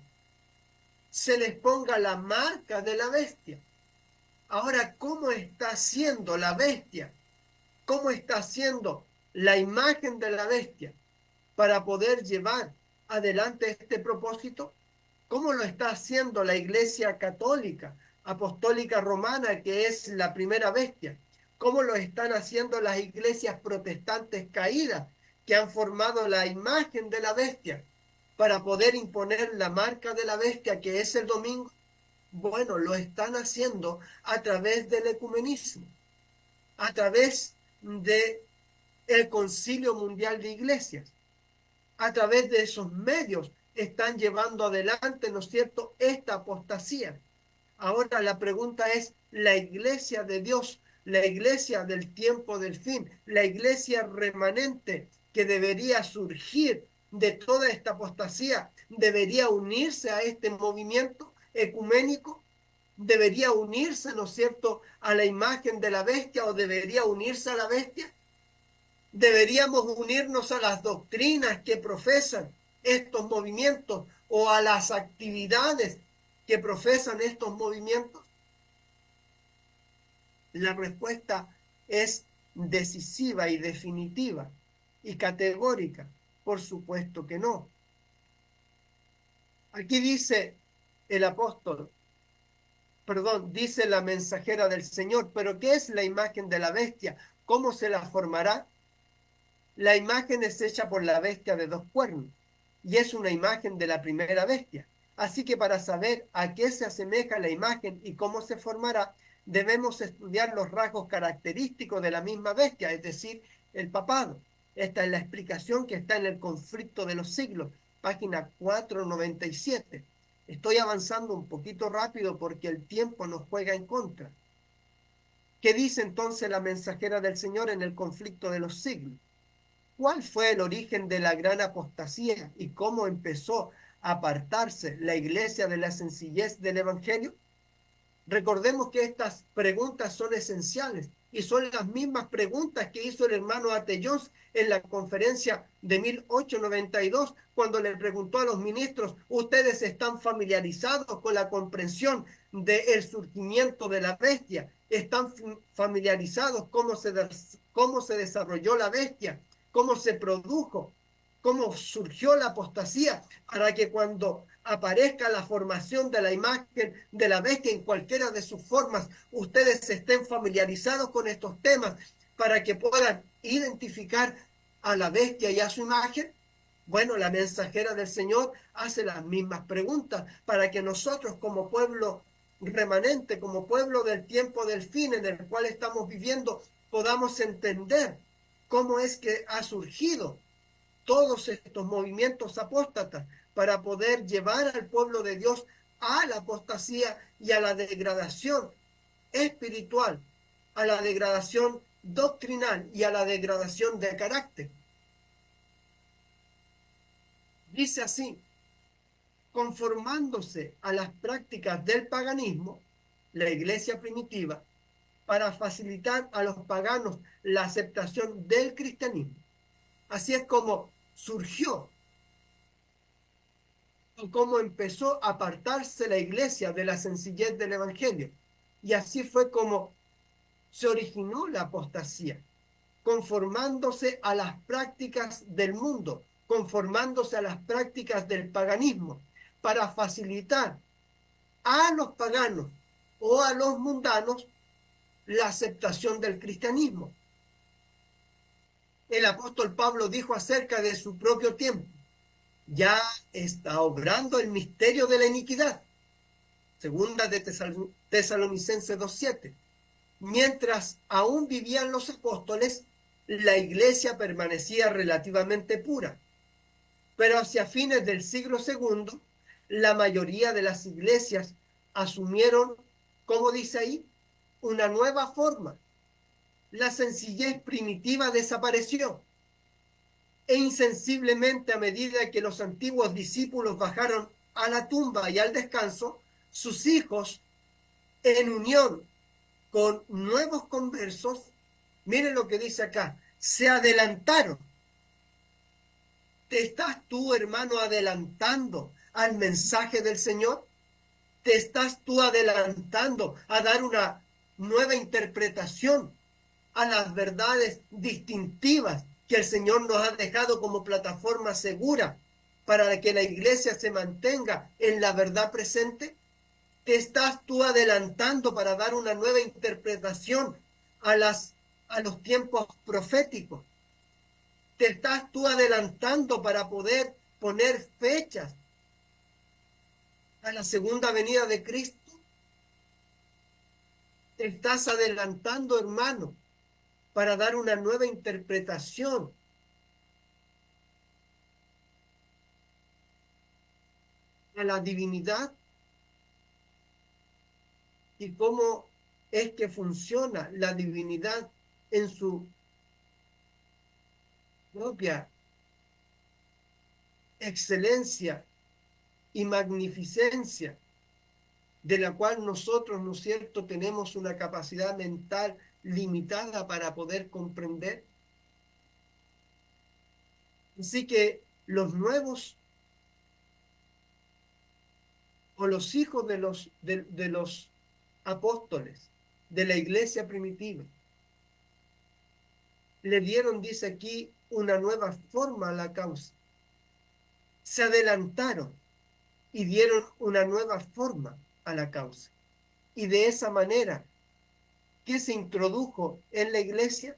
se les ponga la marca de la bestia. Ahora, ¿cómo está haciendo la bestia? ¿Cómo está haciendo la imagen de la bestia para poder llevar adelante este propósito? ¿Cómo lo está haciendo la Iglesia Católica, Apostólica Romana, que es la primera bestia? ¿Cómo lo están haciendo las iglesias protestantes caídas, que han formado la imagen de la bestia para poder imponer la marca de la bestia, que es el domingo? Bueno, lo están haciendo a través del ecumenismo, a través de el Concilio Mundial de Iglesias. A través de esos medios están llevando adelante, ¿no es cierto?, esta apostasía. Ahora la pregunta es, la iglesia de Dios, la iglesia del tiempo del fin, la iglesia remanente que debería surgir de toda esta apostasía, ¿debería unirse a este movimiento ecuménico? ¿Debería unirse, ¿no es cierto?, a la imagen de la bestia o debería unirse a la bestia? ¿Deberíamos unirnos a las doctrinas que profesan estos movimientos o a las actividades que profesan estos movimientos? La respuesta es decisiva y definitiva y categórica. Por supuesto que no. Aquí dice el apóstol, dice la mensajera del Señor, pero ¿qué es la imagen de la bestia? ¿Cómo se la formará? La imagen es hecha por la bestia de 2 cuernos y es una imagen de la primera bestia. Así que para saber a qué se asemeja la imagen y cómo se formará, debemos estudiar los rasgos característicos de la misma bestia, es decir, el papado. Esta es la explicación que está en el Conflicto de los Siglos, página 497. Estoy avanzando un poquito rápido porque el tiempo nos juega en contra. ¿Qué dice entonces la mensajera del Señor en el Conflicto de los Siglos? ¿Cuál fue el origen de la gran apostasía y cómo empezó a apartarse la iglesia de la sencillez del Evangelio? Recordemos que estas preguntas son esenciales y son las mismas preguntas que hizo el hermano A.T. Jones en la conferencia de 1892, cuando le preguntó a los ministros, ¿ustedes están familiarizados con la comprensión del surgimiento de la bestia? ¿Están familiarizados cómo se desarrolló la bestia? ¿Cómo se produjo? cómo surgió la apostasía, para que cuando aparezca la formación de la imagen de la bestia en cualquiera de sus formas, ustedes estén familiarizados con estos temas, para que puedan identificar a la bestia y a su imagen. Bueno, la mensajera del Señor hace las mismas preguntas para que nosotros como pueblo remanente, como pueblo del tiempo del fin en el cual estamos viviendo, podamos entender cómo es que ha surgido todos estos movimientos apóstatas para poder llevar al pueblo de Dios a la apostasía y a la degradación espiritual, a la degradación doctrinal y a la degradación de carácter. Dice así: conformándose a las prácticas del paganismo, la iglesia primitiva, para facilitar a los paganos la aceptación del cristianismo. Así es como surgió y cómo empezó a apartarse la iglesia de la sencillez del evangelio. Y así fue como se originó la apostasía, conformándose a las prácticas del mundo, conformándose a las prácticas del paganismo, para facilitar a los paganos o a los mundanos la aceptación del cristianismo. El apóstol Pablo dijo acerca de su propio tiempo: ya está obrando el misterio de la iniquidad. Segunda de Tesalonicenses 2:7. Mientras aún vivían los apóstoles, la iglesia permanecía relativamente pura. Pero hacia fines del siglo II, la mayoría de las iglesias asumieron, como dice ahí, una nueva forma. La sencillez primitiva desapareció. E insensiblemente, a medida que los antiguos discípulos bajaron a la tumba y al descanso, sus hijos, en unión con nuevos conversos, miren lo que dice acá, se adelantaron. ¿Te estás tú, hermano, adelantando al mensaje del Señor? ¿Te estás tú adelantando a dar una nueva interpretación a las verdades distintivas que el Señor nos ha dejado como plataforma segura para que la iglesia se mantenga en la verdad presente? ¿Te estás tú adelantando para dar una nueva interpretación a los tiempos proféticos? ¿Te estás tú adelantando para poder poner fechas a la segunda venida de Cristo? ¿Te estás adelantando, hermano, para dar una nueva interpretación a la divinidad y cómo es que funciona la divinidad en su propia excelencia y magnificencia, de la cual nosotros, ¿no es cierto?, tenemos una capacidad mental limitada para poder comprender? Así que los nuevos o los hijos de los apóstoles de la iglesia primitiva le dieron, dice aquí, una nueva forma a la causa. Se adelantaron y dieron una nueva forma a la causa. Y de esa manera, ¿qué se introdujo en la iglesia?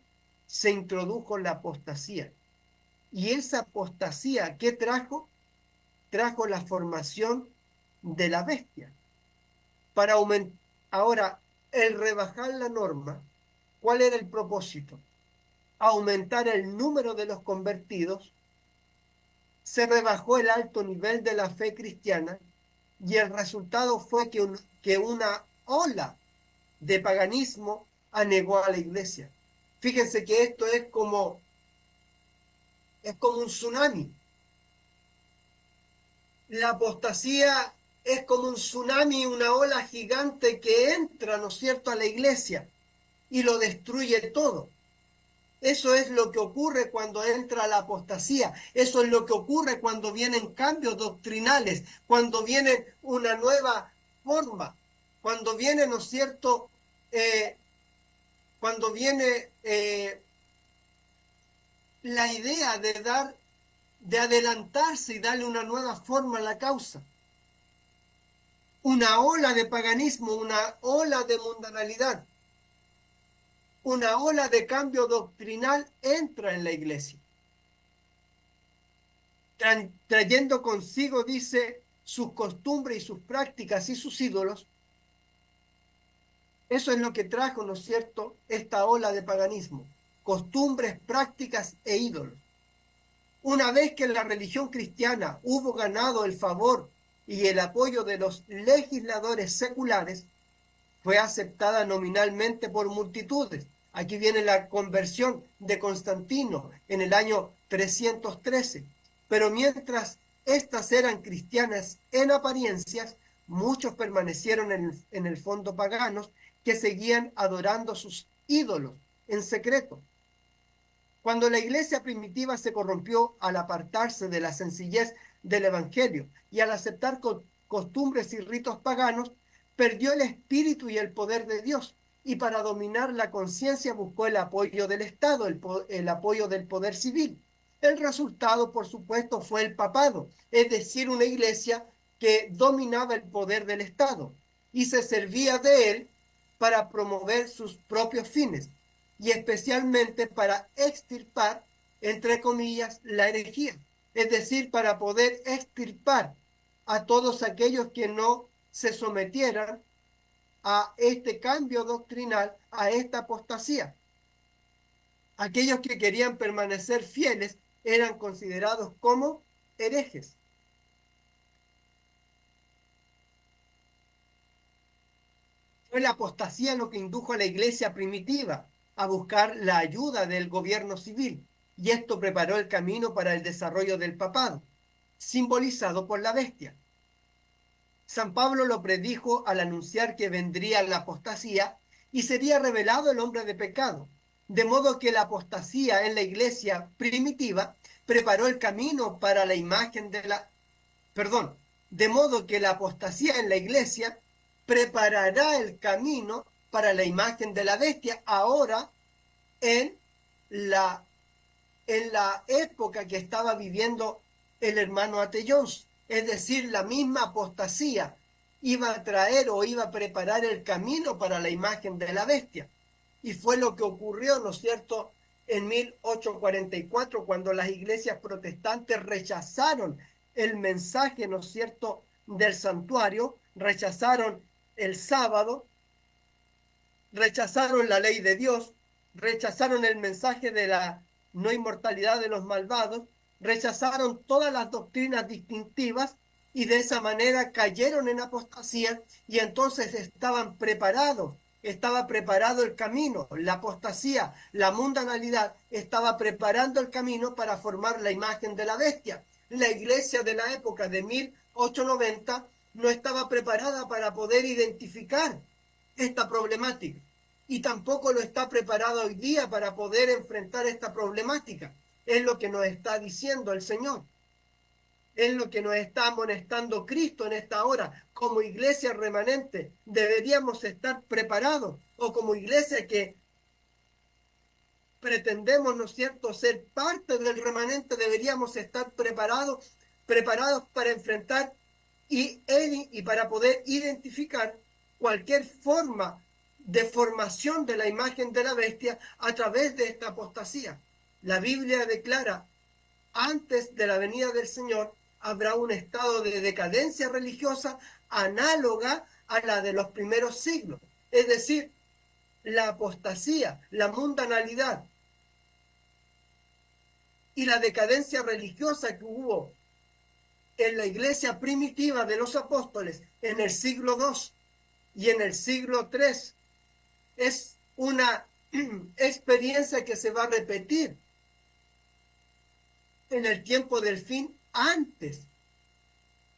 Se introdujo la apostasía. Y esa apostasía, ¿qué trajo? Trajo la formación de la bestia. Para aumentar, ahora, el rebajar la norma, ¿cuál era el propósito? Aumentar el número de los convertidos. Se rebajó el alto nivel de la fe cristiana y el resultado fue que una ola de paganismo anegó a la iglesia. Fíjense que esto es como un tsunami. La apostasía es como un tsunami, una ola gigante que entra, ¿no es cierto?, a la iglesia y lo destruye todo. Eso es lo que ocurre cuando entra la apostasía. Eso es lo que ocurre cuando vienen cambios doctrinales, cuando viene una nueva forma, cuando viene, ¿no es cierto?, cuando viene la idea de dar de adelantarse y darle una nueva forma a la causa. Una ola de paganismo, una ola de mundanalidad, una ola de cambio doctrinal entra en la iglesia, trayendo consigo, dice, sus costumbres y sus prácticas y sus ídolos. Eso es lo que trajo, ¿no es cierto?, esta ola de paganismo, costumbres, prácticas e ídolos. Una vez que la religión cristiana hubo ganado el favor y el apoyo de los legisladores seculares, fue aceptada nominalmente por multitudes. Aquí viene la conversión de Constantino en el año 313. Pero mientras estas eran cristianas en apariencias, muchos permanecieron en el fondo paganos que seguían adorando sus ídolos en secreto. Cuando la iglesia primitiva se corrompió al apartarse de la sencillez del evangelio y al aceptar costumbres y ritos paganos, perdió el espíritu y el poder de Dios, y para dominar la conciencia buscó el apoyo del Estado, el apoyo del poder civil. El resultado, por supuesto, fue el papado, es decir, una iglesia que dominaba el poder del Estado y se servía de él para promover sus propios fines, y especialmente para extirpar, entre comillas, la herejía, es decir, para poder extirpar a todos aquellos que no se sometieran a este cambio doctrinal, a esta apostasía. Aquellos que querían permanecer fieles eran considerados como herejes. Fue la apostasía lo que indujo a la iglesia primitiva a buscar la ayuda del gobierno civil, y esto preparó el camino para el desarrollo del papado, simbolizado por la bestia. San Pablo lo predijo al anunciar que vendría la apostasía y sería revelado el hombre de pecado, de modo que la apostasía en la iglesia primitiva preparó el camino para la imagen de la... Perdón, de modo que la apostasía en la iglesia preparará el camino para la imagen de la bestia ahora en la época que estaba viviendo el hermano A.T. Jones. Es decir, la misma apostasía iba a traer o iba a preparar el camino para la imagen de la bestia. Y fue lo que ocurrió, ¿no es cierto?, en 1844, cuando las iglesias protestantes rechazaron el mensaje, ¿no es cierto?, del santuario, rechazaron el sábado, rechazaron la ley de Dios, rechazaron el mensaje de la no inmortalidad de los malvados, rechazaron todas las doctrinas distintivas y de esa manera cayeron en apostasía, y entonces estaba preparado el camino, la apostasía, la mundanalidad estaba preparando el camino para formar la imagen de la bestia. La iglesia de la época de 1890 no estaba preparada para poder identificar esta problemática, y tampoco lo está preparado hoy día para poder enfrentar esta problemática. Es lo que nos está diciendo el Señor. Es lo que nos está amonestando Cristo en esta hora. Como iglesia remanente deberíamos estar preparados, o como iglesia que pretendemos, ¿no es cierto?, ser parte del remanente, deberíamos estar preparados para enfrentar y para poder identificar cualquier forma de formación de la imagen de la bestia a través de esta apostasía. La Biblia declara: antes de la venida del Señor habrá un estado de decadencia religiosa análoga a la de los primeros siglos. Es decir, la apostasía, la mundanalidad y la decadencia religiosa que hubo en la iglesia primitiva de los apóstoles en el siglo II y en el siglo III es una experiencia que se va a repetir en el tiempo del fin, antes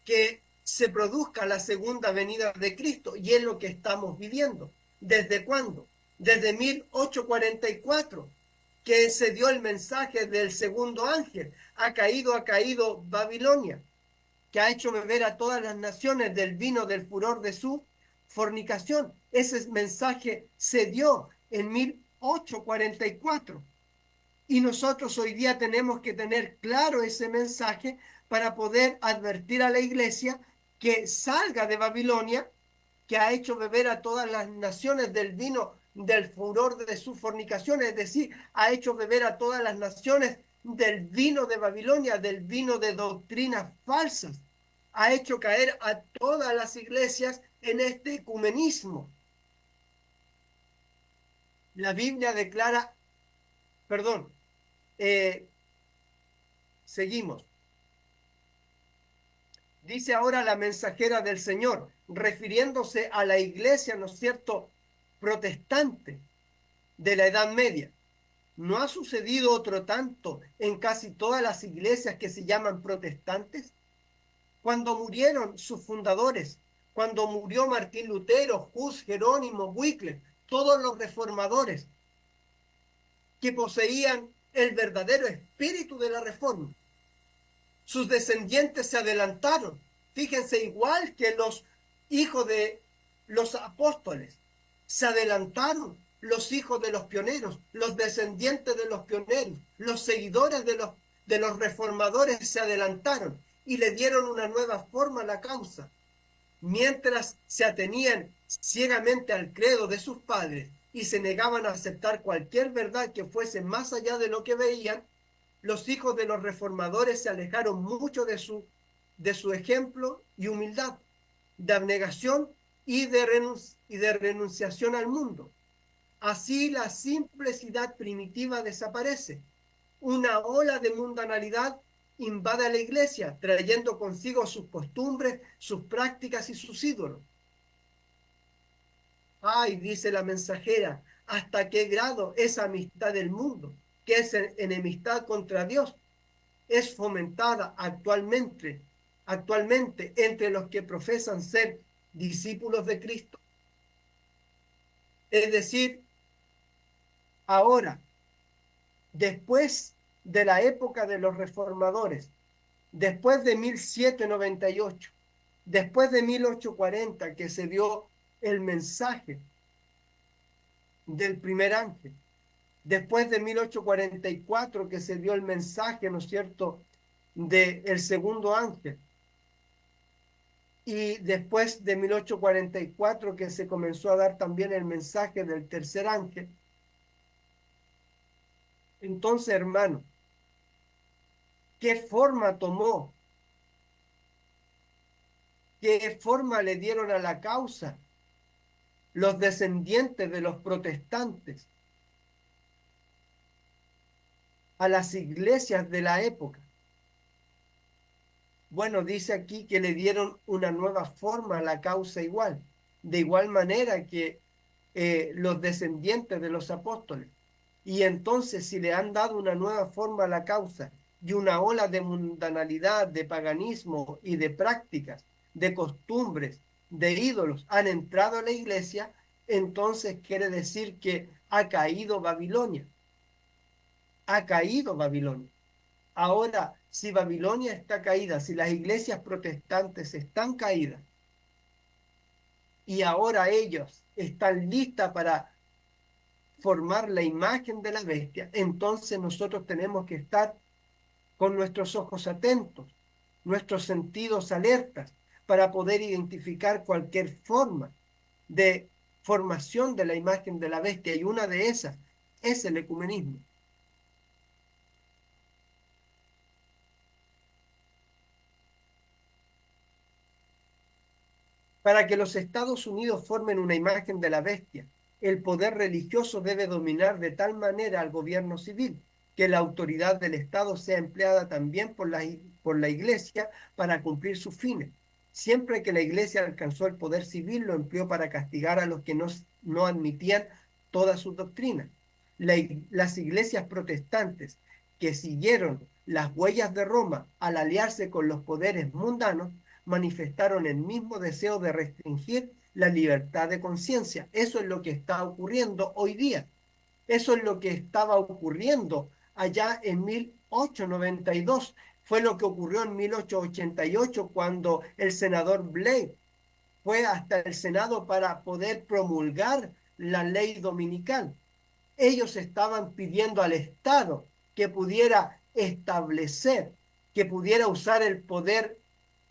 que se produzca la segunda venida de Cristo, y es lo que estamos viviendo. ¿Desde cuándo? Desde 1844, que se dio el mensaje del segundo ángel: ha caído Babilonia, que ha hecho beber a todas las naciones del vino del furor de su fornicación. Ese mensaje se dio en 1844. Y nosotros hoy día tenemos que tener claro ese mensaje para poder advertir a la iglesia que salga de Babilonia, que ha hecho beber a todas las naciones del vino del furor de su fornicación, es decir, ha hecho beber a todas las naciones del vino de Babilonia, del vino de doctrinas falsas. Ha hecho caer a todas las iglesias en este ecumenismo. La Biblia declara, perdón, seguimos. Dice ahora la mensajera del Señor, refiriéndose a la iglesia, ¿no es cierto?, protestante de la Edad Media. ¿No ha sucedido otro tanto en casi todas las iglesias que se llaman protestantes? Cuando murieron sus fundadores, cuando murió Martín Lutero, Hus, Jerónimo, Wycliffe, todos los reformadores que poseían el verdadero espíritu de la reforma, sus descendientes se adelantaron. Fíjense, igual que los hijos de los apóstoles, se adelantaron los hijos de los pioneros, los descendientes de los pioneros, los seguidores de los reformadores se adelantaron y le dieron una nueva forma a la causa. Mientras se atenían ciegamente al credo de sus padres y se negaban a aceptar cualquier verdad que fuese más allá de lo que veían, los hijos de los reformadores se alejaron mucho de su ejemplo y humildad, de abnegación y de renunciación al mundo. Así la simplicidad primitiva desaparece. Una ola de mundanalidad invade a la iglesia, trayendo consigo sus costumbres, sus prácticas y sus ídolos. Ay, dice la mensajera, ¿hasta qué grado esa amistad del mundo, que es enemistad contra Dios, es fomentada actualmente entre los que profesan ser discípulos de Cristo? Es decir, ahora, después de la época de los reformadores, después de 1798, después de 1840, que se dio el mensaje del primer ángel, después de 1844, que se dio el mensaje, ¿no es cierto?, del segundo ángel, y después de 1844, que se comenzó a dar también el mensaje del tercer ángel. Entonces, hermano, ¿qué forma tomó? ¿Qué forma le dieron a la causa los descendientes de los protestantes a las iglesias de la época? Bueno, dice aquí que le dieron una nueva forma a la causa igual, de igual manera que los descendientes de los apóstoles. Y entonces, si le han dado una nueva forma a la causa y una ola de mundanalidad, de paganismo y de prácticas, de costumbres, de ídolos han entrado a la iglesia, entonces quiere decir que ha caído Babilonia. Ha caído Babilonia. Ahora, si Babilonia está caída, si las iglesias protestantes están caídas y ahora ellos están listas para formar la imagen de la bestia, entonces nosotros tenemos que estar con nuestros ojos atentos, nuestros sentidos alertas, para poder identificar cualquier forma de formación de la imagen de la bestia, y una de esas es el ecumenismo. Para que los Estados Unidos formen una imagen de la bestia, el poder religioso debe dominar de tal manera al gobierno civil que la autoridad del Estado sea empleada también por la Iglesia para cumplir sus fines. Siempre que la Iglesia alcanzó el poder civil, lo empleó para castigar a los que no admitían todas sus doctrinas. Las iglesias protestantes que siguieron las huellas de Roma al aliarse con los poderes mundanos manifestaron el mismo deseo de restringir la libertad de conciencia. Eso es lo que está ocurriendo hoy día. Eso es lo que estaba ocurriendo allá en 1892. Fue lo que ocurrió en 1888 cuando el senador Blake fue hasta el Senado para poder promulgar la ley dominical. Ellos estaban pidiendo al Estado que pudiera establecer, que pudiera usar el poder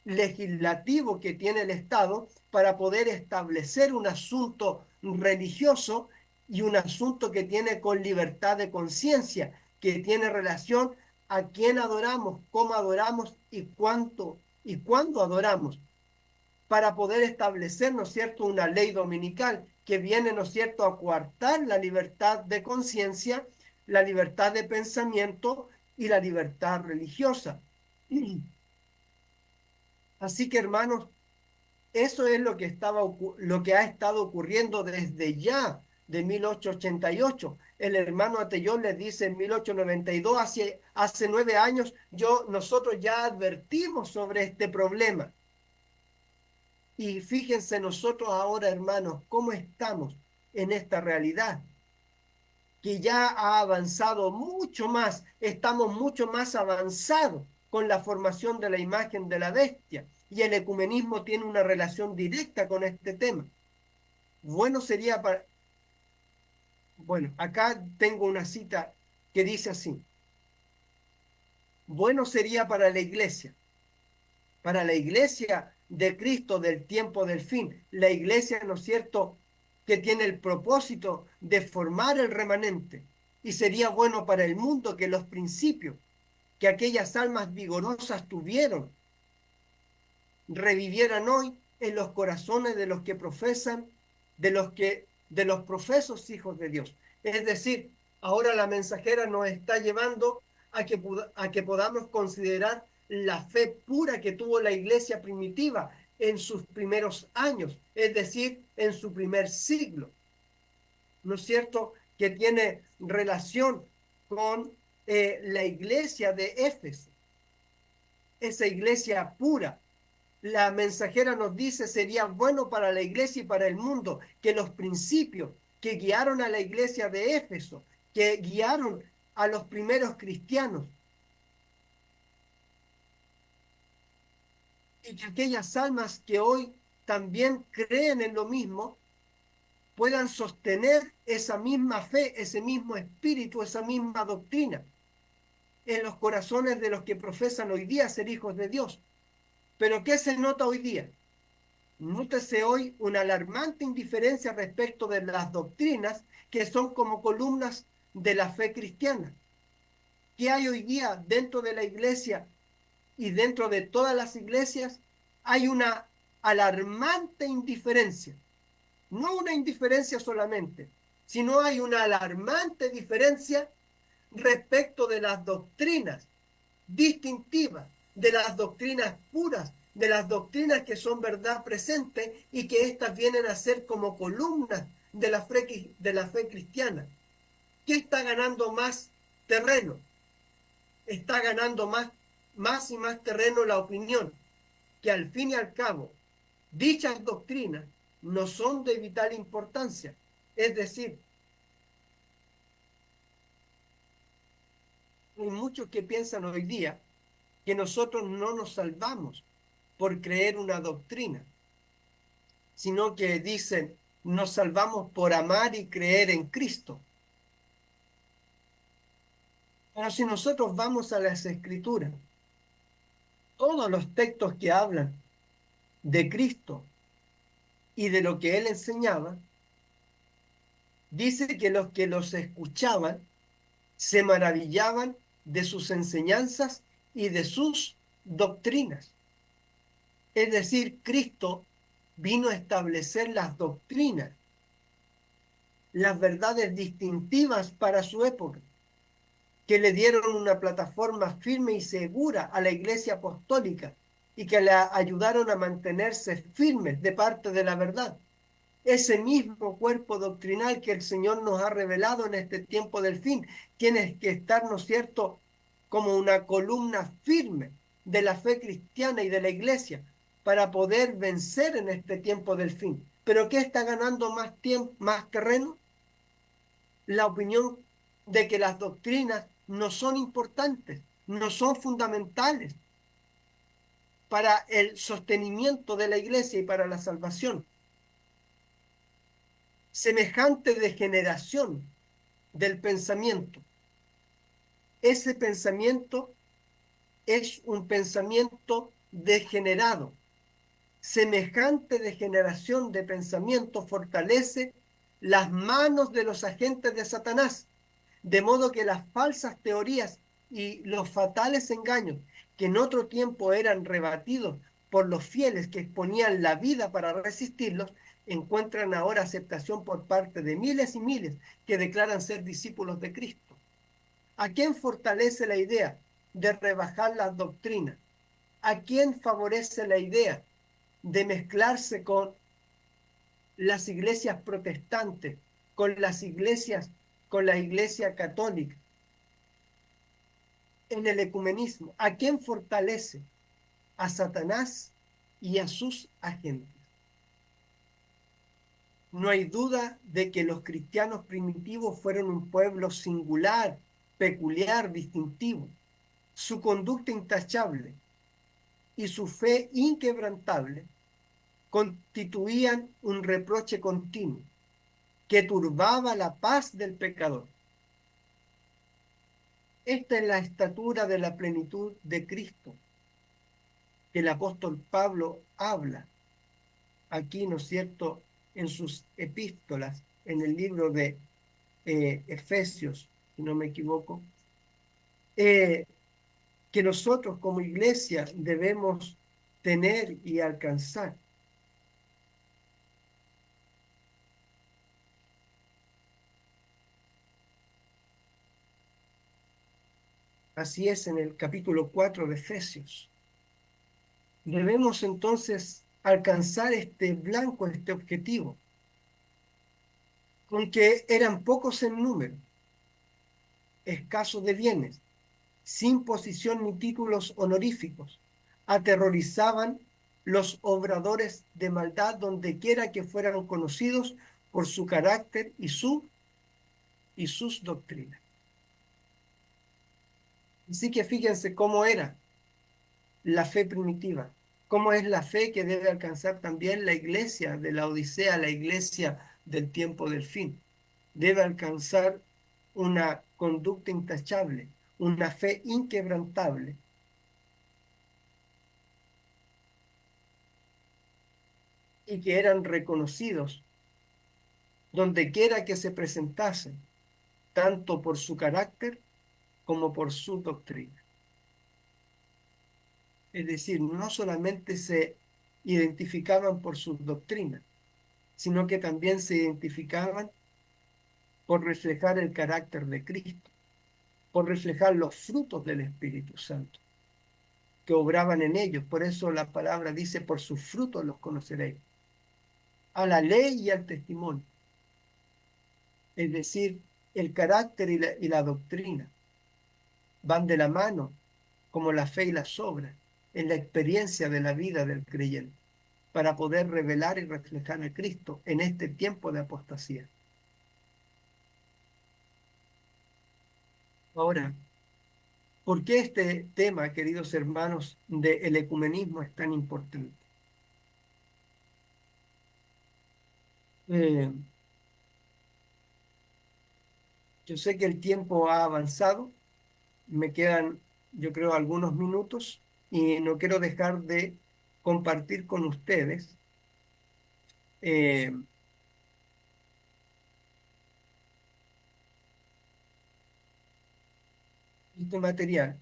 legislativo que tiene el Estado para poder establecer un asunto religioso y un asunto que tiene con libertad de conciencia, que tiene relación a quién adoramos, cómo adoramos y cuánto y cuándo adoramos, para poder establecer, ¿no es cierto?, una ley dominical que viene, ¿no es cierto?, a coartar la libertad de conciencia, la libertad de pensamiento y la libertad religiosa. Así que, hermanos, eso es lo que, lo que ha estado ocurriendo desde ya de 1888. El hermano Ateyón les dice en 1892, hace 9 años, nosotros ya advertimos sobre este problema. Y fíjense nosotros ahora, hermanos, cómo estamos en esta realidad, que ya ha avanzado mucho más, estamos mucho más avanzados con la formación de la imagen de la bestia, y el ecumenismo tiene una relación directa con este tema. Bueno sería para... Bueno, acá tengo una cita que dice así: bueno sería para la iglesia de Cristo del tiempo del fin, la iglesia, ¿no es cierto?, que tiene el propósito de formar el remanente, y sería bueno para el mundo que los principios que aquellas almas vigorosas tuvieron revivieran hoy en los corazones de los que profesan, de los profesos hijos de Dios. Es decir, ahora la mensajera nos está llevando a que podamos considerar la fe pura que tuvo la iglesia primitiva en sus primeros años, es decir, en su primer siglo, ¿no es cierto?, que tiene relación con la iglesia de Éfeso, esa iglesia pura. La mensajera nos dice: sería bueno para la iglesia y para el mundo que los principios que guiaron a la iglesia de Éfeso, que guiaron a los primeros cristianos, y que aquellas almas que hoy también creen en lo mismo, puedan sostener esa misma fe, ese mismo espíritu, esa misma doctrina en los corazones de los que profesan hoy día ser hijos de Dios. Pero ¿qué se nota hoy día? Nótese hoy una alarmante indiferencia respecto de las doctrinas que son como columnas de la fe cristiana. ¿Qué hay hoy día dentro de la iglesia y dentro de todas las iglesias? Hay una alarmante indiferencia. No una indiferencia solamente, sino hay una alarmante diferencia respecto de las doctrinas distintivas, de las doctrinas puras, de las doctrinas que son verdad presente y que éstas vienen a ser como columnas de la fe cristiana. ¿Qué está ganando más terreno? Está ganando más y más terreno la opinión, que al fin y al cabo dichas doctrinas no son de vital importancia. Es decir, hay muchos que piensan hoy día que nosotros no nos salvamos por creer una doctrina, sino que dicen: nos salvamos por amar y creer en Cristo. Pero si nosotros vamos a las Escrituras, todos los textos que hablan de Cristo y de lo que Él enseñaba, dice que los escuchaban se maravillaban de sus enseñanzas y de sus doctrinas. Es decir, Cristo vino a establecer las doctrinas, las verdades distintivas para su época, que le dieron una plataforma firme y segura a la Iglesia Apostólica y que la ayudaron a mantenerse firmes de parte de la verdad. Ese mismo cuerpo doctrinal que el Señor nos ha revelado en este tiempo del fin tiene que estar, ¿no es cierto?, como una columna firme de la fe cristiana y de la iglesia para poder vencer en este tiempo del fin. ¿Pero qué está ganando más tiempo, más terreno? La opinión de que las doctrinas no son importantes, no son fundamentales para el sostenimiento de la iglesia y para la salvación. Semejante degeneración del pensamiento ese pensamiento es un pensamiento degenerado. Semejante degeneración de pensamiento fortalece las manos de los agentes de Satanás, de modo que las falsas teorías y los fatales engaños que en otro tiempo eran rebatidos por los fieles que exponían la vida para resistirlos, encuentran ahora aceptación por parte de miles y miles que declaran ser discípulos de Cristo. ¿A quién fortalece la idea de rebajar las doctrinas? ¿A quién favorece la idea de mezclarse con las iglesias protestantes, con las iglesias, con la iglesia católica, en el ecumenismo? ¿A quién fortalece? A Satanás y a sus agentes. No hay duda de que los cristianos primitivos fueron un pueblo singular, peculiar, distintivo. Su conducta intachable y su fe inquebrantable constituían un reproche continuo que turbaba la paz del pecador. Esta es la estatura de la plenitud de Cristo que el apóstol Pablo habla aquí, ¿no es cierto?, en sus epístolas, en el libro de Efesios, si no me equivoco, que nosotros como iglesia debemos tener y alcanzar. Así es en el capítulo 4 de Efesios. Debemos entonces alcanzar este blanco, este objetivo, con que eran pocos en número, escasos de bienes, sin posición ni títulos honoríficos, aterrorizaban los obradores de maldad donde quiera que fueran conocidos por su carácter y sus doctrinas. Así que fíjense cómo era la fe primitiva, cómo es la fe que debe alcanzar también la iglesia de la Odisea, la iglesia del tiempo del fin. Debe alcanzar una conducta intachable, una fe inquebrantable. Y que eran reconocidos donde quiera que se presentasen, tanto por su carácter como por su doctrina. Es decir, no solamente se identificaban por sus doctrinas, sino que también se identificaban por reflejar el carácter de Cristo, por reflejar los frutos del Espíritu Santo que obraban en ellos. Por eso la palabra dice, por sus frutos los conoceréis. A la ley y al testimonio. Es decir, el carácter y la doctrina van de la mano, como la fe y las obras, en la experiencia de la vida del creyente, para poder revelar y reflejar a Cristo en este tiempo de apostasía. Ahora, ¿por qué este tema, queridos hermanos, del ecumenismo es tan importante? Yo sé que el tiempo ha avanzado, me quedan, yo creo, algunos minutos y no quiero dejar de compartir con ustedes este material.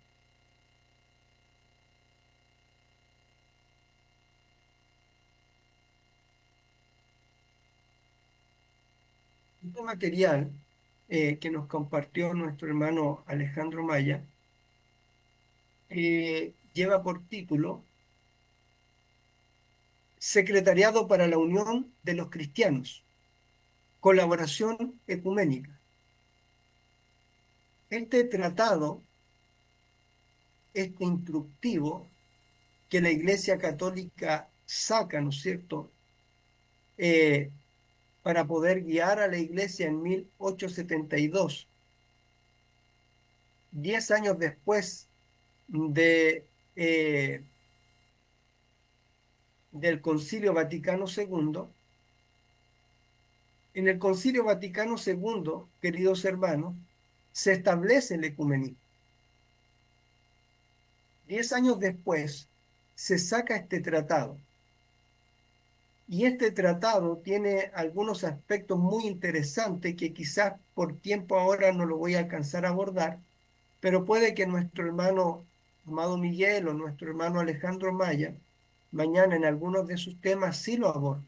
Este material que nos compartió nuestro hermano Alejandro Maya lleva por título Secretariado para la Unión de los Cristianos, Colaboración Ecuménica. Este tratado, este instructivo que la Iglesia Católica saca, ¿no es cierto?, para poder guiar a la Iglesia en 1872, 10 años después de, del Concilio Vaticano II. En el Concilio Vaticano II, queridos hermanos, se establece el ecumenismo. 10 años después, se saca este tratado. Y este tratado tiene algunos aspectos muy interesantes que quizás por tiempo ahora no lo voy a alcanzar a abordar, pero puede que nuestro hermano Amado Miguel o nuestro hermano Alejandro Maya mañana en algunos de sus temas sí lo aborde.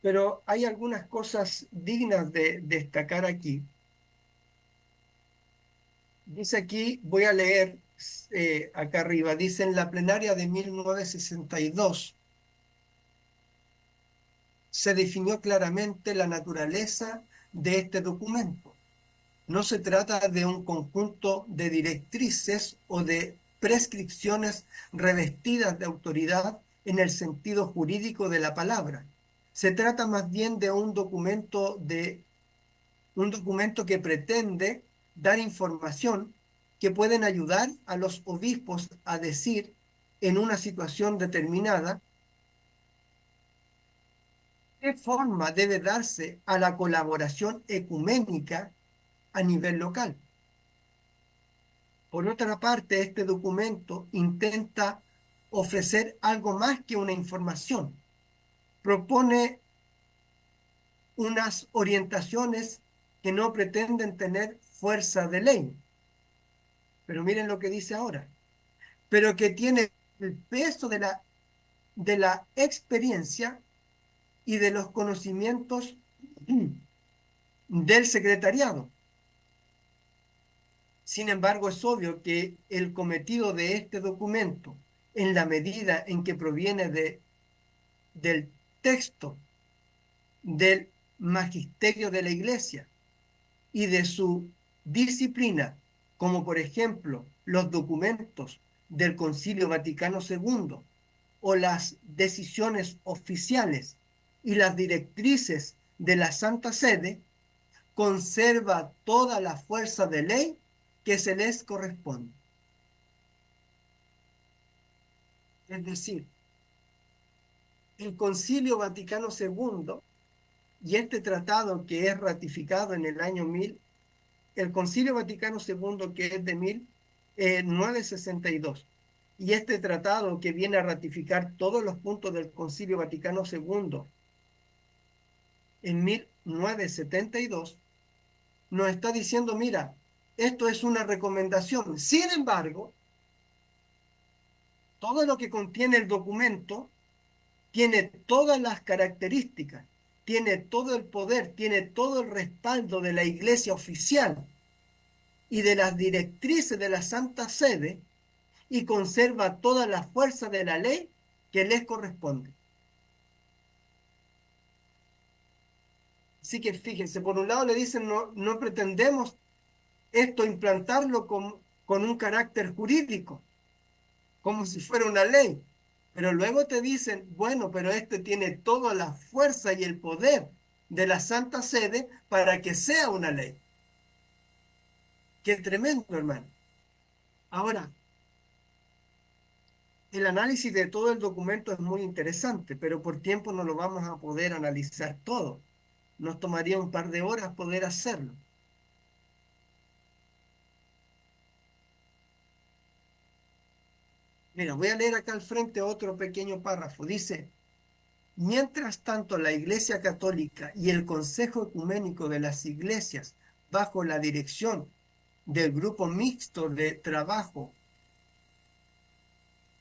Pero hay algunas cosas dignas de destacar aquí. Dice aquí, voy a leer acá arriba, dice en la plenaria de 1962, se definió claramente la naturaleza de este documento. No se trata de un conjunto de directrices o de prescripciones revestidas de autoridad en el sentido jurídico de la palabra. Se trata más bien de un documento que pretende dar información que pueden ayudar a los obispos a decir en una situación determinada qué forma debe darse a la colaboración ecuménica a nivel local. Por otra parte, este documento intenta ofrecer algo más que una información. Propone unas orientaciones que no pretenden tener fuerza de ley. Pero miren lo que dice ahora. Pero que tiene el peso de la experiencia y de los conocimientos del secretariado. Sin embargo, es obvio que el cometido de este documento, en la medida en que proviene del texto del magisterio de la Iglesia y de su disciplina, como por ejemplo los documentos del Concilio Vaticano II o las decisiones oficiales y las directrices de la Santa Sede, conserva toda la fuerza de ley que se les corresponde. Es decir, el Concilio Vaticano II y este tratado que es ratificado en el año 1000, el Concilio Vaticano II que es de 1962, y este tratado que viene a ratificar todos los puntos del Concilio Vaticano II en 1972, nos está diciendo, mira, esto es una recomendación. Sin embargo, todo lo que contiene el documento tiene todas las características, tiene todo el poder, tiene todo el respaldo de la Iglesia oficial y de las directrices de la Santa Sede y conserva toda la fuerza de la ley que les corresponde. Así que fíjense, por un lado le dicen, no pretendemos esto implantarlo con un carácter jurídico, como si fuera una ley. Pero luego te dicen, bueno, pero este tiene toda la fuerza y el poder de la Santa Sede para que sea una ley. Qué tremendo, hermano. Ahora, el análisis de todo el documento es muy interesante, pero por tiempo no lo vamos a poder analizar todo. Nos tomaría un par de horas poder hacerlo. Mira, voy a leer acá al frente otro pequeño párrafo. Dice, mientras tanto la Iglesia Católica y el Consejo Ecuménico de las Iglesias, bajo la dirección del Grupo Mixto de Trabajo,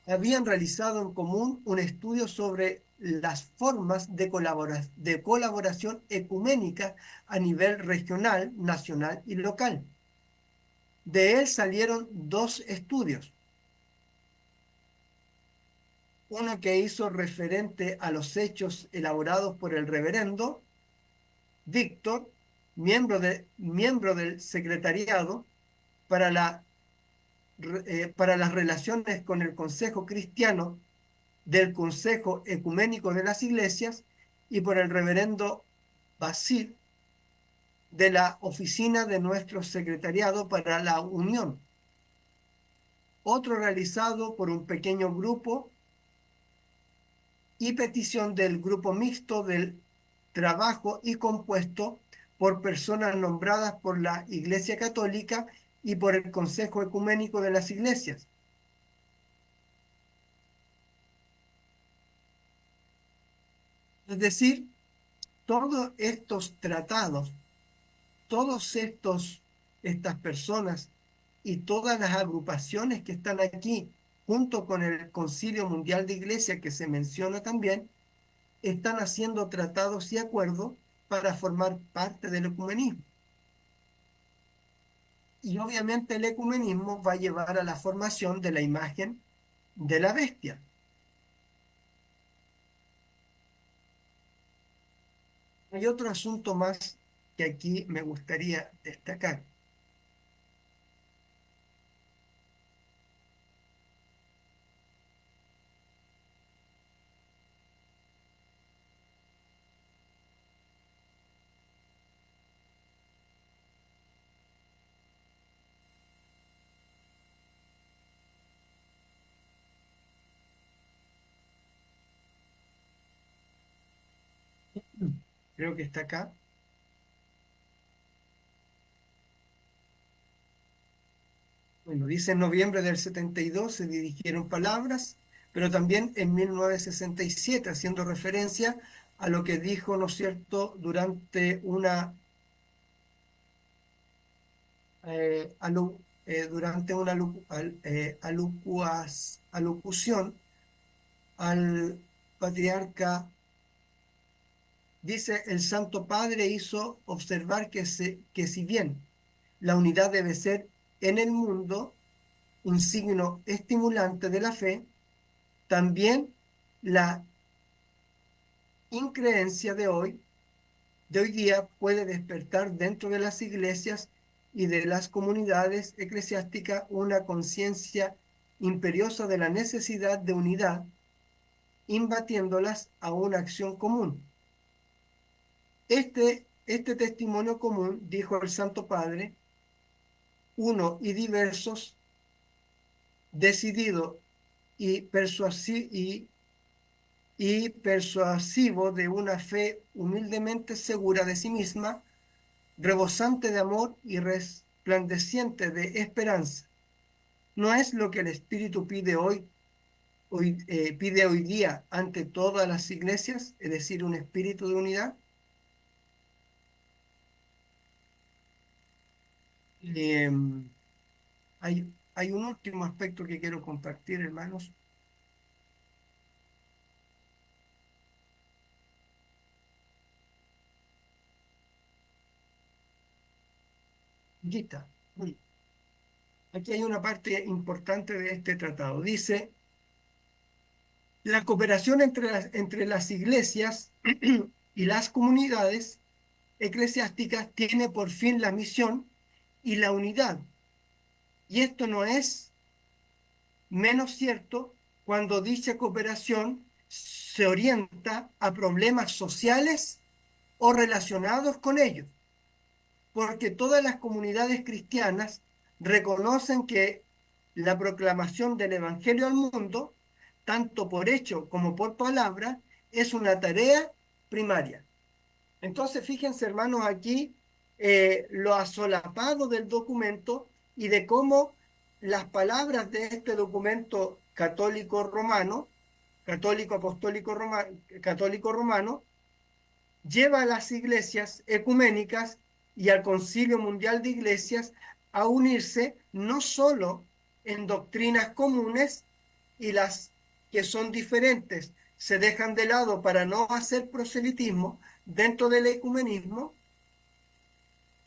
habían realizado en común un estudio sobre las formas de colaboración ecuménica a nivel regional, nacional y local. De él salieron dos estudios. Uno que hizo referente a los hechos elaborados por el reverendo Víctor, miembro del secretariado para las relaciones con el Consejo Cristiano del Consejo Ecuménico de las Iglesias, y por el reverendo Basil de la oficina de nuestro secretariado para la Unión. Otro realizado por un pequeño grupo y petición del grupo mixto del trabajo y compuesto por personas nombradas por la Iglesia Católica y por el Consejo Ecuménico de las Iglesias. Es decir, todos estos tratados, estas personas y todas las agrupaciones que están aquí, junto con el Concilio Mundial de Iglesia que se menciona también, están haciendo tratados y acuerdos para formar parte del ecumenismo. Y obviamente el ecumenismo va a llevar a la formación de la imagen de la bestia. Hay otro asunto más que aquí me gustaría destacar. Creo que está acá. Bueno, dice en noviembre del 72 se dirigieron palabras, pero también en 1967, haciendo referencia a lo que dijo, ¿no es cierto?, durante una alocución al patriarca. Dice, el Santo Padre hizo observar que si bien la unidad debe ser en el mundo un signo estimulante de la fe, también la increencia de hoy día puede despertar dentro de las iglesias y de las comunidades eclesiásticas una conciencia imperiosa de la necesidad de unidad, imbatiéndolas a una acción común. Este testimonio común, dijo el Santo Padre, uno y diversos, decidido y persuasivo de una fe humildemente segura de sí misma, rebosante de amor y resplandeciente de esperanza. ¿No es lo que el Espíritu pide hoy día ante todas las iglesias, es decir, un espíritu de unidad? Eh, hay un último aspecto que quiero compartir, hermanos. Aquí está. Aquí hay una parte importante de este tratado. Dice, la cooperación entre las iglesias y las comunidades eclesiásticas tiene por fin la misión y la unidad. Y esto no es menos cierto cuando dicha cooperación se orienta a problemas sociales o relacionados con ellos, porque todas las comunidades cristianas reconocen que la proclamación del Evangelio al mundo, tanto por hecho como por palabra, es una tarea primaria. Entonces, fíjense, hermanos, aquí lo asolapado del documento y de cómo las palabras de este documento católico romano, católico romano, lleva a las iglesias ecuménicas y al Concilio Mundial de Iglesias a unirse no solo en doctrinas comunes, y las que son diferentes se dejan de lado para no hacer proselitismo dentro del ecumenismo,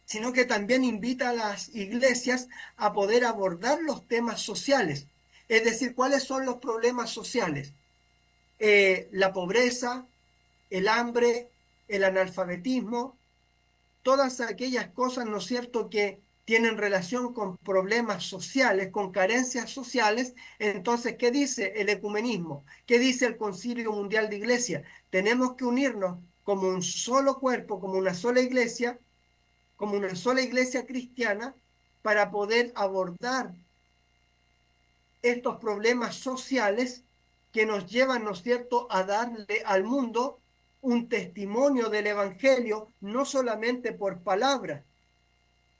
sino que también invita a las iglesias a poder abordar los temas sociales. Es decir, ¿cuáles son los problemas sociales? La pobreza, el hambre, el analfabetismo, todas aquellas cosas, ¿no es cierto?, que tienen relación con problemas sociales, con carencias sociales. Entonces, ¿qué dice el ecumenismo? ¿Qué dice el Concilio Mundial de Iglesia? Tenemos que unirnos como un solo cuerpo, como una sola iglesia cristiana, para poder abordar estos problemas sociales que nos llevan, ¿no es cierto?, a darle al mundo un testimonio del Evangelio, no solamente por palabras,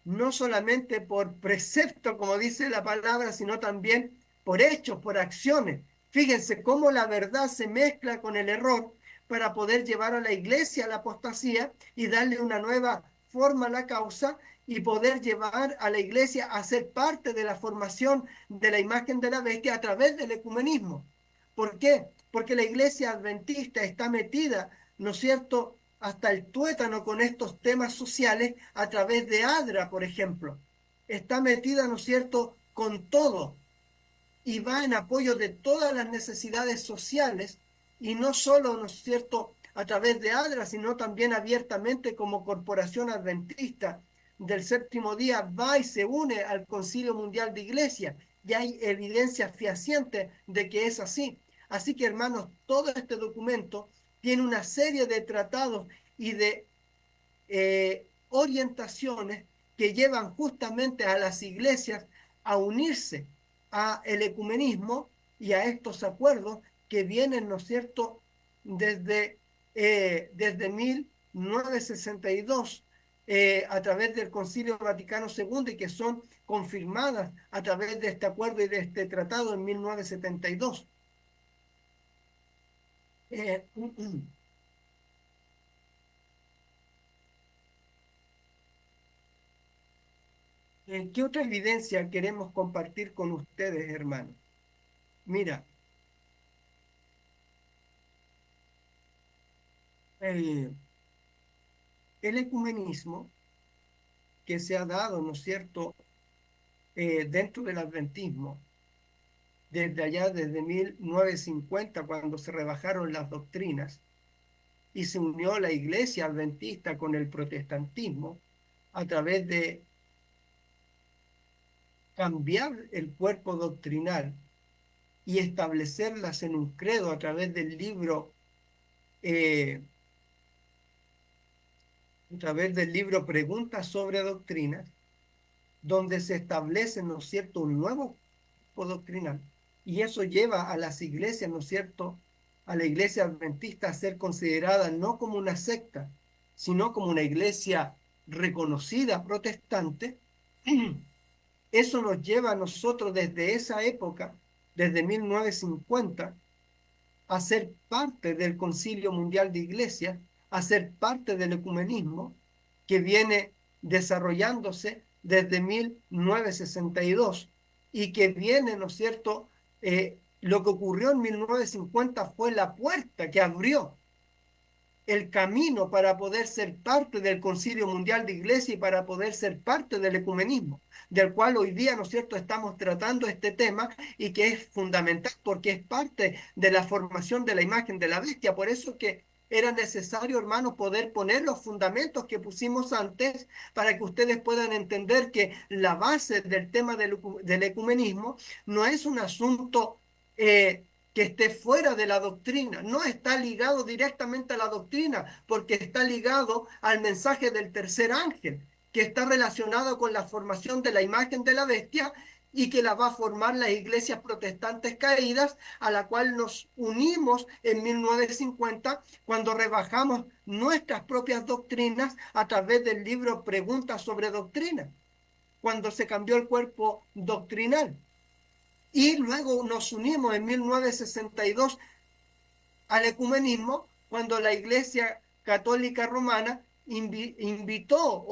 no solamente por precepto, como dice la palabra, sino también por hechos, por acciones. Fíjense cómo la verdad se mezcla con el error para poder llevar a la iglesia a la apostasía y darle una nueva forma a la causa y poder llevar a la iglesia a ser parte de la formación de la imagen de la bestia a través del ecumenismo. ¿Por qué? Porque la iglesia adventista está metida, ¿no es cierto?, hasta el tuétano con estos temas sociales a través de ADRA, por ejemplo. Está metida, ¿no es cierto?, con todo y va en apoyo de todas las necesidades sociales y no solo, ¿no es cierto?, a través de ADRA, sino también abiertamente como corporación adventista del séptimo día va y se une al Concilio Mundial de Iglesia y hay evidencia fehaciente de que es así. Así que, hermanos, todo este documento tiene una serie de tratados y de orientaciones que llevan justamente a las iglesias a unirse a el ecumenismo y a estos acuerdos que vienen, ¿no es cierto?, desde 1962 a través del Concilio Vaticano II y que son confirmadas a través de este acuerdo y de este tratado en 1972. ¿Qué otra evidencia queremos compartir con ustedes, hermanos? Mira, el ecumenismo que se ha dado, ¿no es cierto?, dentro del adventismo, desde allá, desde 1950, cuando se rebajaron las doctrinas y se unió la iglesia adventista con el protestantismo a través de cambiar el cuerpo doctrinal y establecerlas en un credo a través del libro Preguntas sobre Doctrinas, donde se establece, ¿no es cierto?, un nuevo cuerpo doctrinal, y eso lleva a las iglesias, ¿no es cierto?, a la iglesia adventista a ser considerada no como una secta, sino como una iglesia reconocida protestante. Eso nos lleva a nosotros desde esa época, desde 1950, a ser parte del Concilio Mundial de Iglesias, a ser parte del ecumenismo que viene desarrollándose desde 1962 y que viene, ¿no es cierto? Lo que ocurrió en 1950 fue la puerta que abrió el camino para poder ser parte del Concilio Mundial de Iglesia y para poder ser parte del ecumenismo, del cual hoy día, ¿no es cierto?, estamos tratando este tema y que es fundamental porque es parte de la formación de la imagen de la bestia. Por eso que era necesario, hermanos, poder poner los fundamentos que pusimos antes para que ustedes puedan entender que la base del tema del ecumenismo no es un asunto que esté fuera de la doctrina, no está ligado directamente a la doctrina, porque está ligado al mensaje del tercer ángel, que está relacionado con la formación de la imagen de la bestia y que la va a formar las iglesias protestantes caídas, a la cual nos unimos en 1950 cuando rebajamos nuestras propias doctrinas a través del libro Preguntas sobre Doctrina, cuando se cambió el cuerpo doctrinal. Y luego nos unimos en 1962 al ecumenismo cuando la Iglesia Católica Romana invitó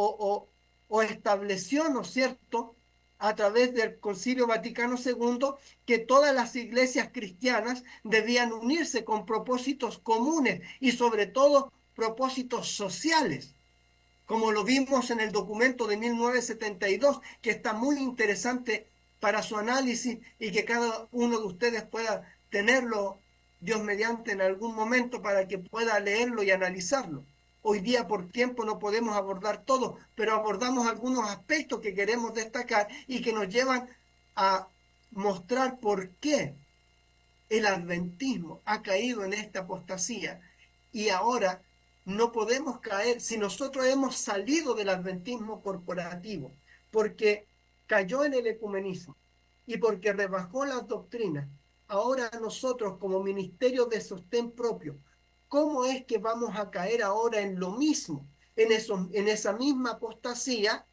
o estableció, ¿no es cierto?, a través del Concilio Vaticano II, que todas las iglesias cristianas debían unirse con propósitos comunes y sobre todo propósitos sociales, como lo vimos en el documento de 1972, que está muy interesante para su análisis y que cada uno de ustedes pueda tenerlo, Dios mediante, en algún momento para que pueda leerlo y analizarlo. Hoy día por tiempo no podemos abordar todo, pero abordamos algunos aspectos que queremos destacar y que nos llevan a mostrar por qué el adventismo ha caído en esta apostasía y ahora no podemos caer si nosotros hemos salido del adventismo corporativo, porque cayó en el ecumenismo y porque rebajó las doctrinas. Ahora nosotros como ministerio de sostén propio, ¿cómo es que vamos a caer ahora en lo mismo, en esa misma apostasía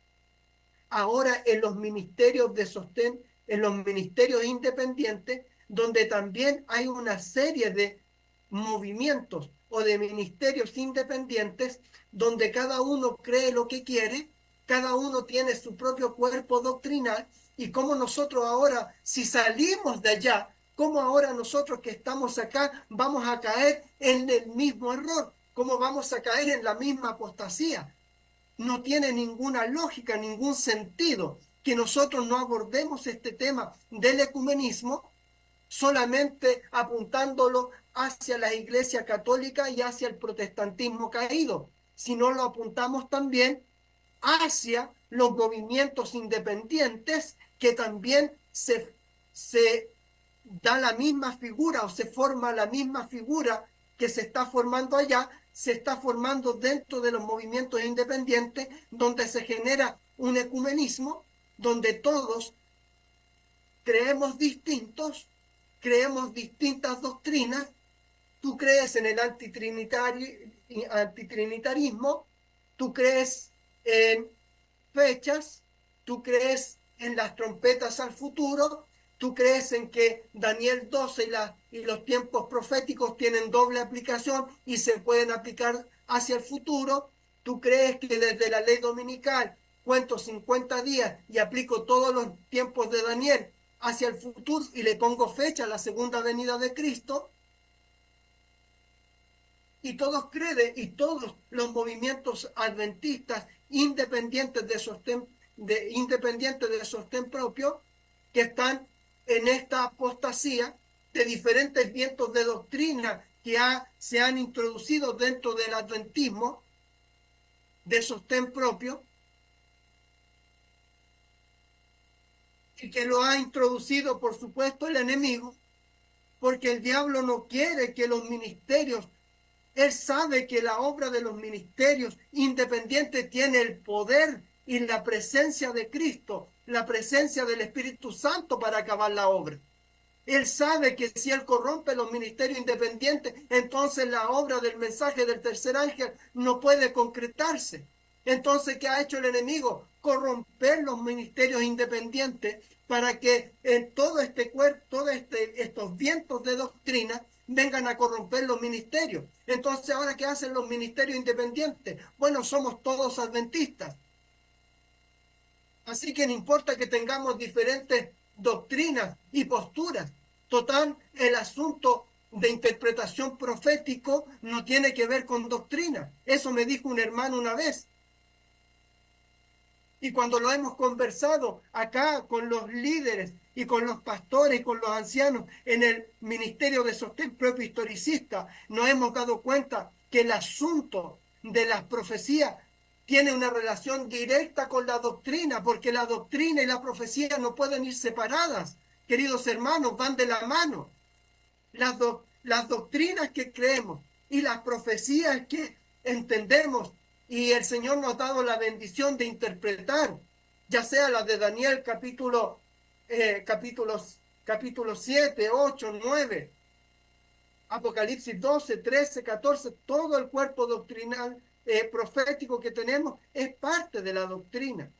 ahora en los ministerios de sostén, en los ministerios independientes, donde también hay una serie de movimientos o de ministerios independientes donde cada uno cree lo que quiere, cada uno tiene su propio cuerpo doctrinal, y como nosotros ahora, si salimos de allá, como ahora nosotros que estamos acá vamos a caer en el mismo error, como vamos a caer en la misma apostasía. No tiene ninguna lógica, ningún sentido que nosotros no abordemos este tema del ecumenismo solamente apuntándolo hacia la Iglesia Católica y hacia el protestantismo caído, sino lo apuntamos también hacia los movimientos independientes que también se da la misma figura o se forma la misma figura que se está formando allá, se está formando dentro de los movimientos independientes, donde se genera un ecumenismo, donde todos creemos distintos, creemos distintas doctrinas. Tú crees en el antitrinitarismo, tú crees en fechas, tú crees en las trompetas al futuro, tú crees en que Daniel 12 y los tiempos proféticos tienen doble aplicación y se pueden aplicar hacia el futuro, tú crees que desde la ley dominical cuento 50 días y aplico todos los tiempos de Daniel hacia el futuro y le pongo fecha a la segunda venida de Cristo. Y todos creen, y todos los movimientos adventistas independientes de sostén propio, que están en esta apostasía de diferentes vientos de doctrina que se han introducido dentro del adventismo de sostén propio, y que lo ha introducido, por supuesto, el enemigo, porque el diablo no quiere que los ministerios, él sabe que la obra de los ministerios independientes tiene el poder y la presencia de Cristo, la presencia del Espíritu Santo para acabar la obra. Él sabe que si él corrompe los ministerios independientes, entonces la obra del mensaje del tercer ángel no puede concretarse. Entonces, ¿qué ha hecho el enemigo? Corromper los ministerios independientes para que en todo estos vientos de doctrina vengan a corromper los ministerios. Entonces, ¿ahora qué hacen los ministerios independientes? Bueno, somos todos adventistas. Así que no importa que tengamos diferentes doctrinas y posturas. Total, el asunto de interpretación profético no tiene que ver con doctrina. Eso me dijo un hermano una vez. Y cuando lo hemos conversado acá con los líderes y con los pastores y con los ancianos en el Ministerio de Sostén Propio Historicista, nos hemos dado cuenta que el asunto de las profecías tiene una relación directa con la doctrina, porque la doctrina y la profecía no pueden ir separadas. Queridos hermanos, van de la mano. Las doctrinas que creemos y las profecías que entendemos y el Señor nos ha dado la bendición de interpretar, ya sea la de Daniel capítulos 7, 8, 9, Apocalipsis 12, 13, 14, todo el cuerpo doctrinal profético que tenemos es parte de la doctrina.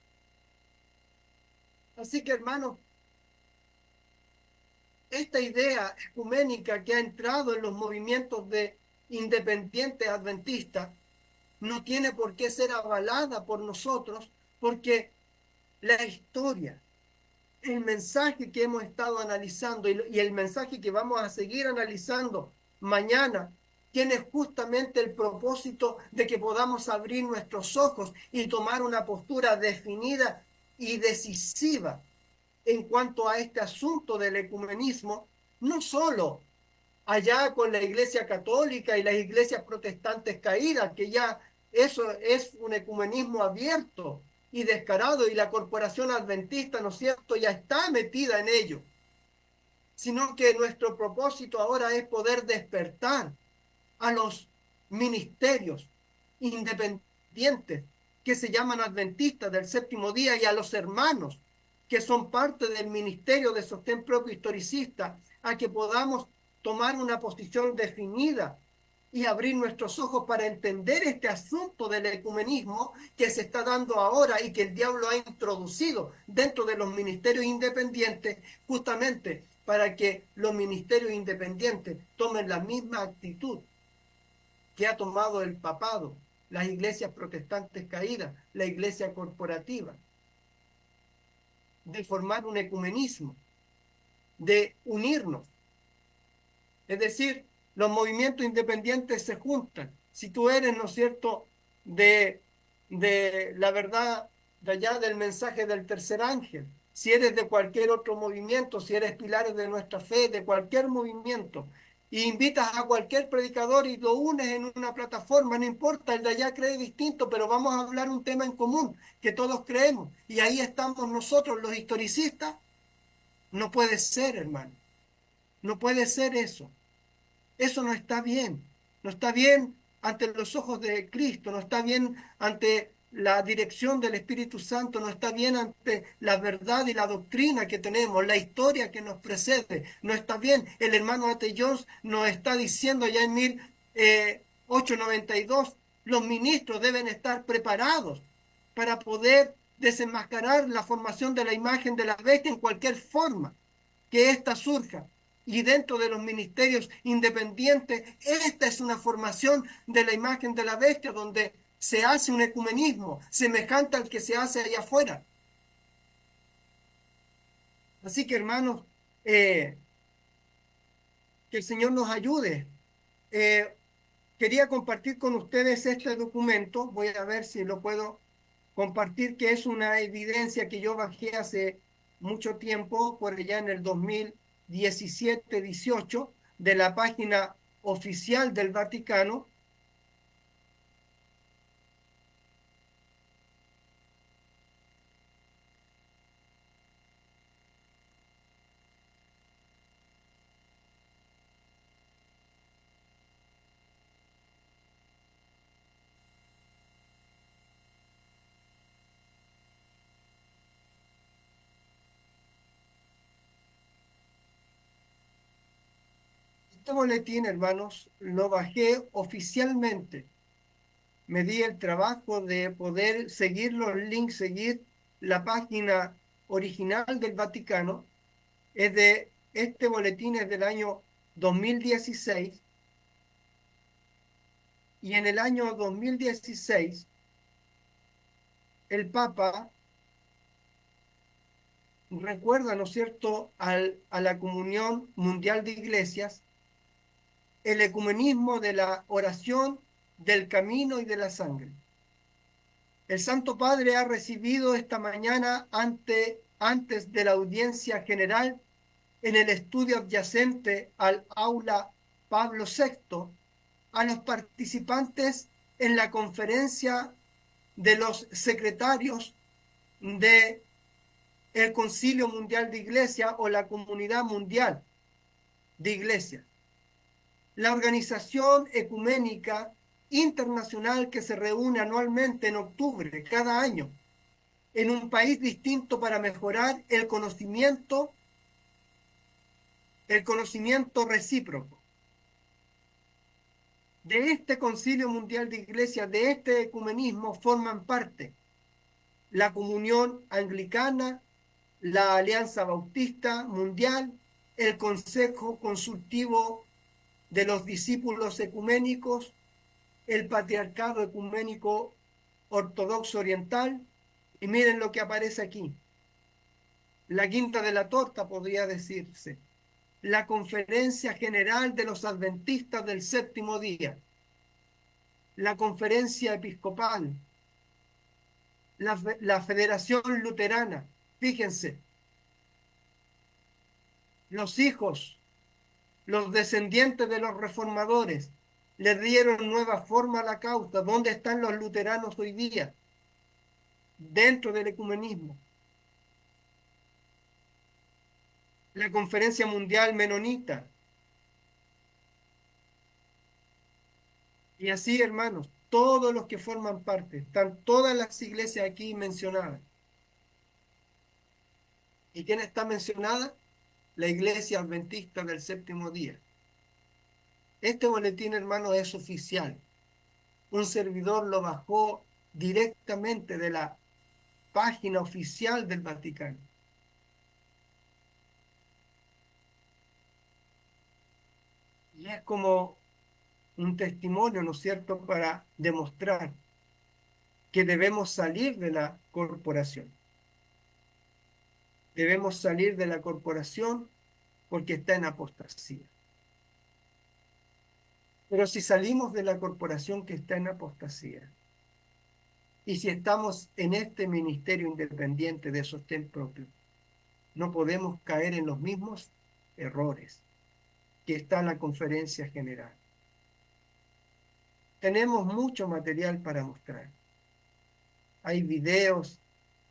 Así que, hermanos, esta idea ecuménica que ha entrado en los movimientos de independientes adventistas no tiene por qué ser avalada por nosotros, porque la historia, el mensaje que hemos estado analizando y el mensaje que vamos a seguir analizando mañana tiene justamente el propósito de que podamos abrir nuestros ojos y tomar una postura definida y decisiva en cuanto a este asunto del ecumenismo, no solo allá con la Iglesia Católica y las iglesias protestantes caídas, que ya eso es un ecumenismo abierto y descarado, y la corporación adventista, ¿no es cierto?, ya está metida en ello, sino que nuestro propósito ahora es poder despertar a los ministerios independientes que se llaman adventistas del séptimo día y a los hermanos que son parte del ministerio de sostén propio historicista, a que podamos tomar una posición definida y abrir nuestros ojos para entender este asunto del ecumenismo que se está dando ahora y que el diablo ha introducido dentro de los ministerios independientes, justamente para que los ministerios independientes tomen la misma actitud que ha tomado el papado, las iglesias protestantes caídas, la iglesia corporativa, de formar un ecumenismo, de unirnos. Es decir, los movimientos independientes se juntan. Si tú eres, ¿no es cierto?, de la verdad de allá del mensaje del tercer ángel, si eres de cualquier otro movimiento, si eres pilares de nuestra fe, de cualquier movimiento, y invitas a cualquier predicador y lo unes en una plataforma, no importa, el de allá cree distinto, pero vamos a hablar un tema en común, que todos creemos, y ahí estamos nosotros, los historicistas. No puede ser, hermano, no puede ser eso. Eso no está bien. No está bien ante los ojos de Cristo, no está bien ante la dirección del Espíritu Santo, no está bien ante la verdad y la doctrina que tenemos, la historia que nos precede, no está bien. El hermano A.T. Jones nos está diciendo ya en 1892, los ministros deben estar preparados para poder desenmascarar la formación de la imagen de la bestia en cualquier forma que ésta surja. Y dentro de los ministerios independientes, esta es una formación de la imagen de la bestia, donde se hace un ecumenismo semejante al que se hace allá afuera. Así que, hermanos, que el Señor nos ayude. Quería compartir con ustedes este documento. Voy a ver si lo puedo compartir, que es una evidencia que yo bajé hace mucho tiempo, por allá en el 2017-18, de la página oficial del Vaticano. Este boletín, hermanos, lo bajé oficialmente. Me di el trabajo de poder seguir los links, seguir la página original del Vaticano. Este boletín es del año 2016, y en el año 2016 el Papa recuerda, ¿no es cierto?, a la Comunión Mundial de Iglesias, el ecumenismo de la oración, del camino y de la sangre. El Santo Padre ha recibido esta mañana antes de la audiencia general en el estudio adyacente al aula Pablo VI a los participantes en la conferencia de los secretarios de el Concilio Mundial de Iglesia o la Comunidad Mundial de Iglesia, la organización ecuménica internacional que se reúne anualmente en octubre cada año en un país distinto para mejorar el conocimiento recíproco. De este Concilio Mundial de Iglesia, de este ecumenismo, forman parte la Comunión Anglicana, la Alianza Bautista Mundial, el Consejo Consultivo de los Discípulos Ecuménicos, el Patriarcado Ecuménico Ortodoxo Oriental, y miren lo que aparece aquí. La guinda de la torta, podría decirse. La Conferencia General de los Adventistas del Séptimo Día, la Conferencia Episcopal, la Federación Luterana. Fíjense, los hijos, los descendientes de los reformadores, le dieron nueva forma a la causa. ¿Dónde están los luteranos hoy día? Dentro del ecumenismo. La Conferencia Mundial Menonita. Y así, hermanos, todos los que forman parte, están todas las iglesias aquí mencionadas. ¿Y quién está mencionada? La Iglesia Adventista del Séptimo Día. Este boletín, hermano, es oficial. Un servidor lo bajó directamente de la página oficial del Vaticano. Y es como un testimonio, ¿no es cierto?, para demostrar que debemos salir de la corporación. Debemos salir de la corporación porque está en apostasía. Pero si salimos de la corporación que está en apostasía, y si estamos en este ministerio independiente de sostén propio, no podemos caer en los mismos errores que está en la conferencia general. Tenemos mucho material para mostrar. Hay videos,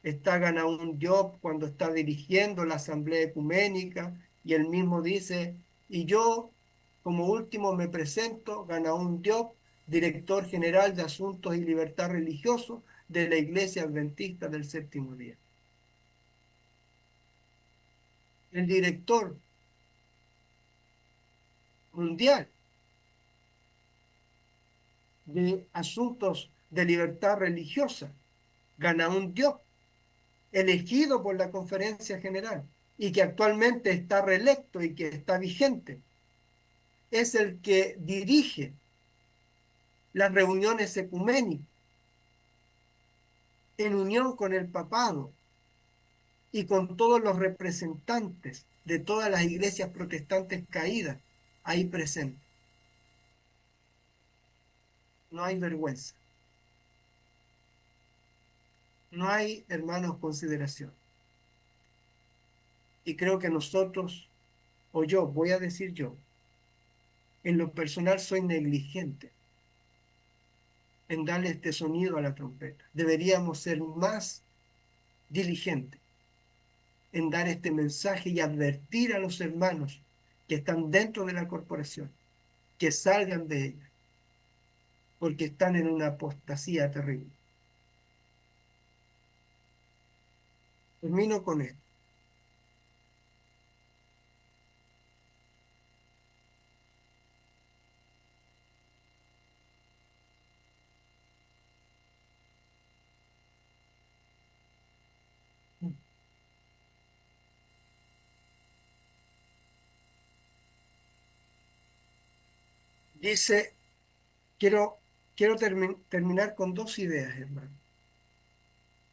está Ganaún Diop cuando está dirigiendo la asamblea ecuménica y él mismo dice, y yo como último me presento, Ganaún Diop, director general de Asuntos y Libertad Religioso de la Iglesia Adventista del Séptimo Día. El director mundial de Asuntos de Libertad Religiosa, Ganaún Diop, elegido por la Conferencia General y que actualmente está reelecto y que está vigente, es el que dirige las reuniones ecuménicas en unión con el papado y con todos los representantes de todas las iglesias protestantes caídas ahí presentes. No hay vergüenza. No hay, hermanos, consideración. Y creo que nosotros, o yo, voy a decir yo, en lo personal soy negligente en darle este sonido a la trompeta. Deberíamos ser más diligentes en dar este mensaje y advertir a los hermanos que están dentro de la corporación, que salgan de ella, porque están en una apostasía terrible. Termino con esto. Dice, quiero terminar con dos ideas, hermano.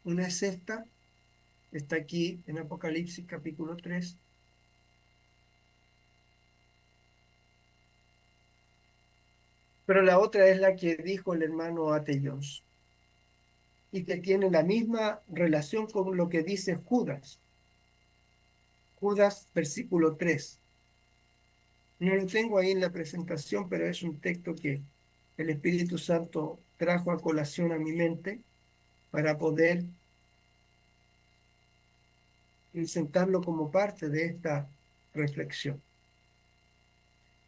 Una es esta, está aquí en Apocalipsis capítulo 3. Pero la otra es la que dijo el hermano Atellós y que tiene la misma relación con lo que dice Judas. Judas, versículo 3. No lo tengo ahí en la presentación, pero es un texto que el Espíritu Santo trajo a colación a mi mente para poder presentarlo como parte de esta reflexión.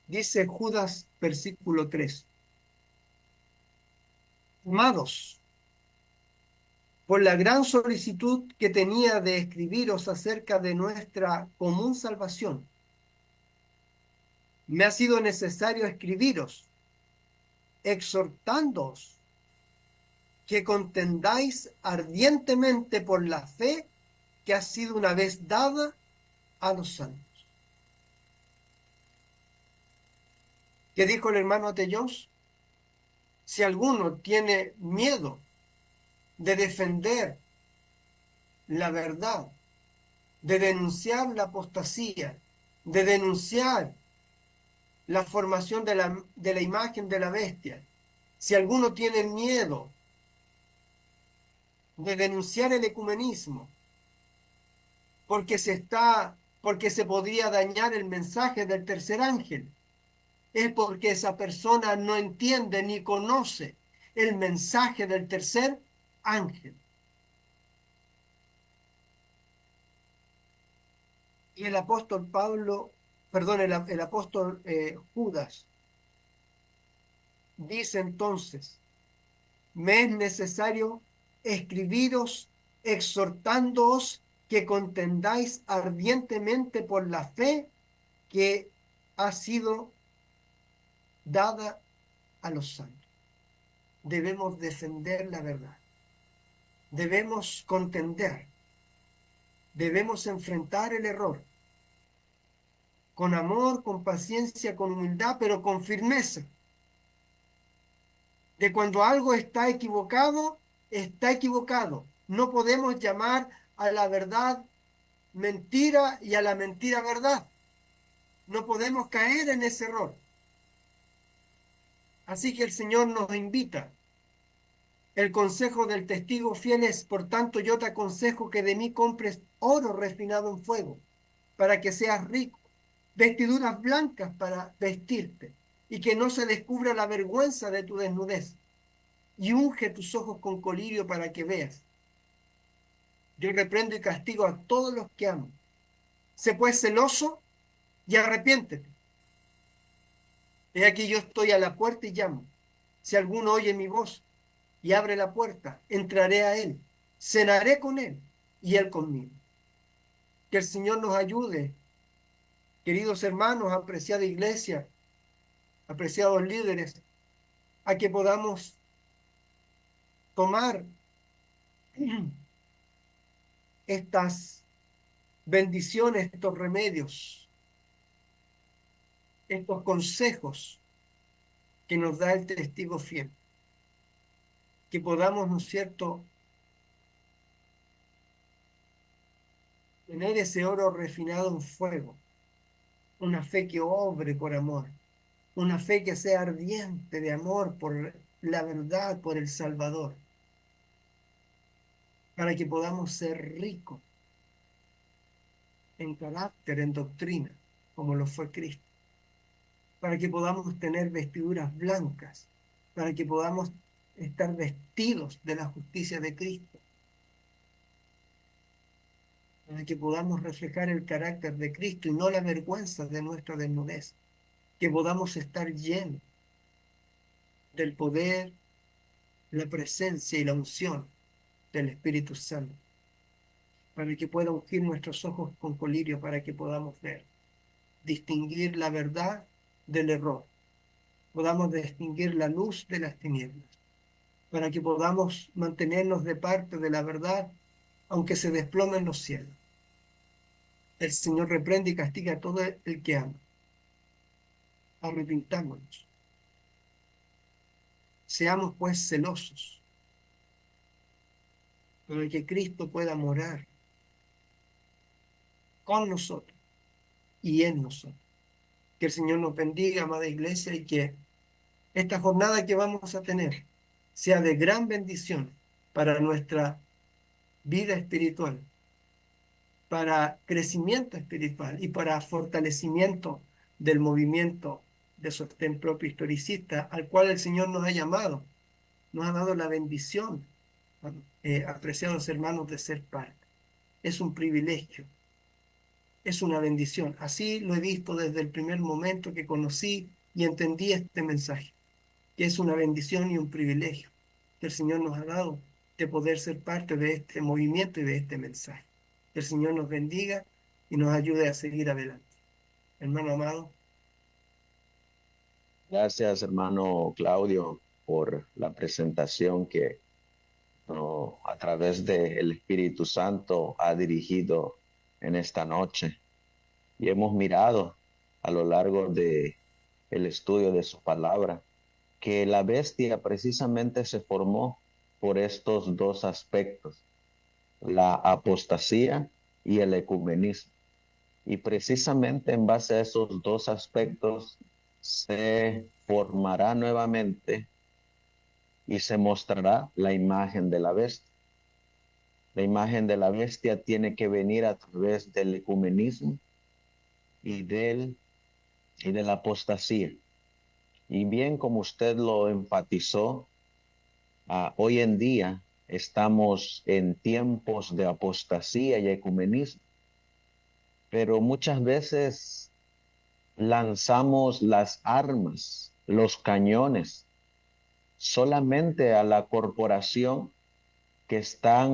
Dice Judas, versículo 3. Amados, por la gran solicitud que tenía de escribiros acerca de nuestra común salvación, me ha sido necesario escribiros, exhortándoos que contendáis ardientemente por la fe que ha sido una vez dada a los santos. ¿Qué dijo el hermano Atellós? Si alguno tiene miedo de defender la verdad, de denunciar la apostasía, de denunciar la formación de la imagen de la bestia, si alguno tiene miedo de denunciar el ecumenismo, porque se podría dañar el mensaje del tercer ángel, es porque esa persona no entiende ni conoce el mensaje del tercer ángel. Y el apóstol el apóstol Judas dice entonces, me es necesario escribiros exhortándoos que contendáis ardientemente por la fe que ha sido dada a los santos. Debemos defender la verdad. Debemos contender. Debemos enfrentar el error. Con amor, con paciencia, con humildad, pero con firmeza. De cuando algo está equivocado, está equivocado. No podemos llamar a la verdad mentira y a la mentira verdad. No podemos caer en ese error. Así que el Señor nos invita. El consejo del testigo fiel es: por tanto, yo te aconsejo que de mí compres oro refinado en fuego, para que seas rico, vestiduras blancas para vestirte, y que no se descubra la vergüenza de tu desnudez, y unge tus ojos con colirio para que veas. Yo reprendo y castigo a todos los que amo. Sé pues celoso y arrepiéntete. He aquí yo estoy a la puerta y llamo. Si alguno oye mi voz y abre la puerta, entraré a él, cenaré con él y él conmigo. Que el Señor nos ayude, queridos hermanos, apreciada iglesia, apreciados líderes, a que podamos tomar estas bendiciones, estos remedios, estos consejos que nos da el testigo fiel. Que podamos, ¿no es cierto?, tener ese oro refinado en fuego, una fe que obre por amor, una fe que sea ardiente de amor por la verdad, por el Salvador, para que podamos ser ricos en carácter, en doctrina, como lo fue Cristo, para que podamos tener vestiduras blancas, para que podamos estar vestidos de la justicia de Cristo, para que podamos reflejar el carácter de Cristo y no la vergüenza de nuestra desnudez, que podamos estar llenos del poder, la presencia y la unción del Espíritu Santo, para que pueda ungir nuestros ojos con colirio, para que podamos ver, distinguir la verdad del error, podamos distinguir la luz de las tinieblas, para que podamos mantenernos de parte de la verdad, aunque se desplomen los cielos. El Señor reprende y castiga a todo el que ama. Arrepintámonos. Seamos pues celosos, para que Cristo pueda morar con nosotros y en nosotros. Que el Señor nos bendiga, amada iglesia, y que esta jornada que vamos a tener sea de gran bendición para nuestra vida espiritual, para crecimiento espiritual y para fortalecimiento del movimiento de sostén propio historicista al cual el Señor nos ha llamado, nos ha dado la bendición, apreciados hermanos, de ser parte. Es un privilegio, es una bendición. Así lo he visto desde el primer momento que conocí y entendí este mensaje, que es una bendición y un privilegio que el Señor nos ha dado de poder ser parte de este movimiento y de este mensaje. Que el Señor nos bendiga y nos ayude a seguir adelante. Hermano amado. Gracias, hermano Claudio, por la presentación que a través del Espíritu Santo ha dirigido en esta noche. Y hemos mirado a lo largo de el estudio de su palabra que la bestia precisamente se formó por estos dos aspectos, la apostasía y el ecumenismo. Y precisamente en base a esos dos aspectos se formará nuevamente y se mostrará la imagen de la bestia. La imagen de la bestia tiene que venir a través del ecumenismo y de la apostasía. Y bien como usted lo enfatizó, hoy en día estamos en tiempos de apostasía y ecumenismo, pero muchas veces lanzamos las armas, los cañones, solamente a la corporación que está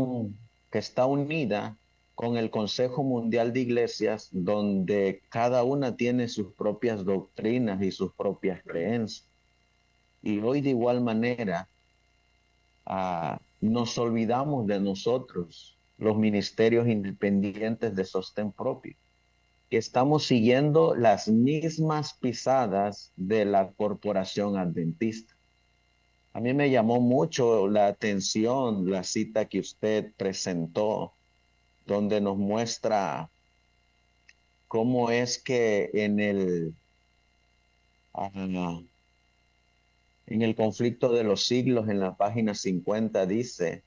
unida con el Consejo Mundial de Iglesias, donde cada una tiene sus propias doctrinas y sus propias creencias. Y hoy de igual manera nos olvidamos de nosotros, los ministerios independientes de sostén propio, que estamos siguiendo las mismas pisadas de la corporación adventista. A mí me llamó mucho la atención la cita que usted presentó, donde nos muestra cómo es que en el conflicto de los siglos, en la página 50, dice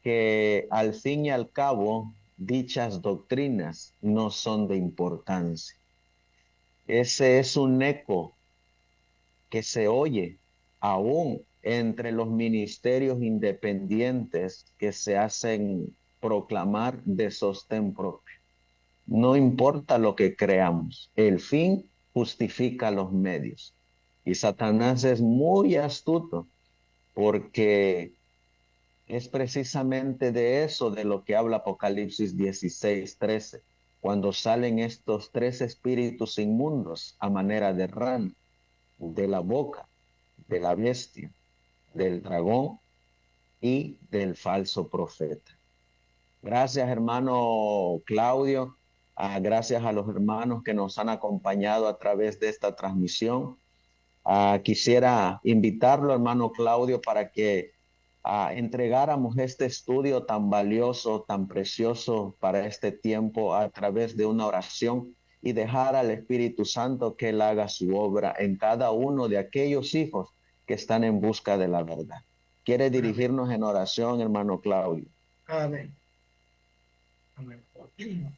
que al fin y al cabo dichas doctrinas no son de importancia. Ese es un eco que se oye aún entre los ministerios independientes que se hacen proclamar de sostén propio. No importa lo que creamos, el fin justifica los medios. Y Satanás es muy astuto porque es precisamente de eso de lo que habla Apocalipsis 16:13, cuando salen estos tres espíritus inmundos a manera de rana, de la boca de la bestia, del dragón y del falso profeta. Gracias, hermano Claudio. Gracias a los hermanos que nos han acompañado a través de esta transmisión. Quisiera invitarlo, hermano Claudio, para que entregáramos este estudio tan valioso, tan precioso para este tiempo a través de una oración y dejar al Espíritu Santo que Él haga su obra en cada uno de aquellos hijos que están en busca de la verdad. ¿Quiere dirigirnos en oración, hermano Claudio? Amén. Amén. Oremos.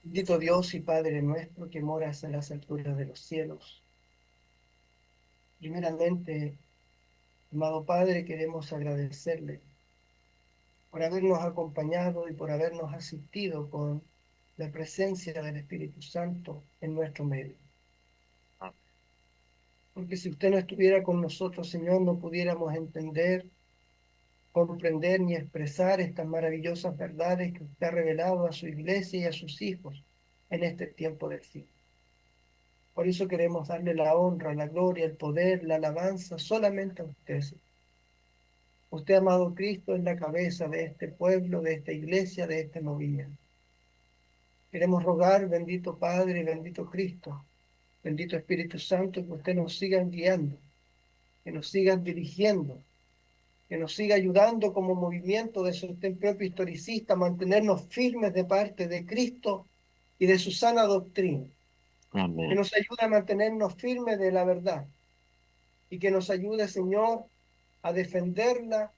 Bendito Dios y Padre nuestro que moras en las alturas de los cielos. Primeramente, amado Padre, queremos agradecerle por habernos acompañado y por habernos asistido con la presencia del Espíritu Santo en nuestro medio. Porque si usted no estuviera con nosotros, Señor, no pudiéramos entender, comprender ni expresar estas maravillosas verdades que usted ha revelado a su iglesia y a sus hijos en este tiempo del fin. Por eso queremos darle la honra, la gloria, el poder, la alabanza solamente a usted. Usted, amado Cristo, es la cabeza de este pueblo, de esta iglesia, de este movimiento. Queremos rogar, bendito Padre, bendito Cristo, bendito Espíritu Santo, que usted nos siga guiando, que nos siga dirigiendo, que nos siga ayudando como movimiento de sostén propio historicista a mantenernos firmes de parte de Cristo y de su sana doctrina. Amén. Que nos ayude a mantenernos firmes de la verdad y que nos ayude, Señor, a defenderla,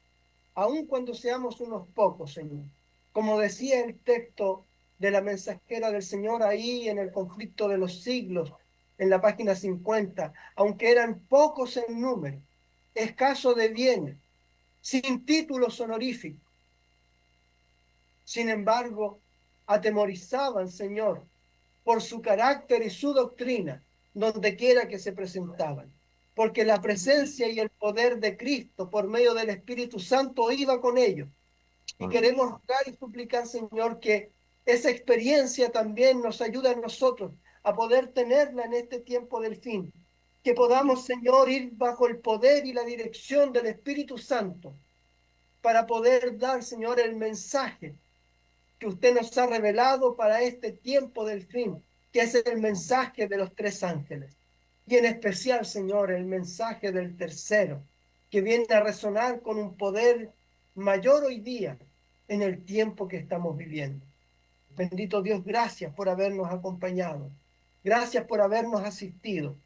aun cuando seamos unos pocos, Señor. Como decía el texto de la mensajera del Señor ahí en el conflicto de los siglos, en la página 50, aunque eran pocos en número, escasos de bienes, sin títulos honoríficos. Sin embargo, atemorizaban, Señor, por su carácter y su doctrina, donde quiera que se presentaban. Porque la presencia y el poder de Cristo por medio del Espíritu Santo iba con ellos. Y queremos rogar y suplicar, Señor, que esa experiencia también nos ayude a nosotros a poder tenerla en este tiempo del fin. Que podamos, Señor, ir bajo el poder y la dirección del Espíritu Santo para poder dar, Señor, el mensaje que usted nos ha revelado para este tiempo del fin, que es el mensaje de los tres ángeles. Y en especial, Señor, el mensaje del tercero, que viene a resonar con un poder mayor hoy día en el tiempo que estamos viviendo. Bendito Dios, gracias por habernos acompañado. Gracias por habernos asistido.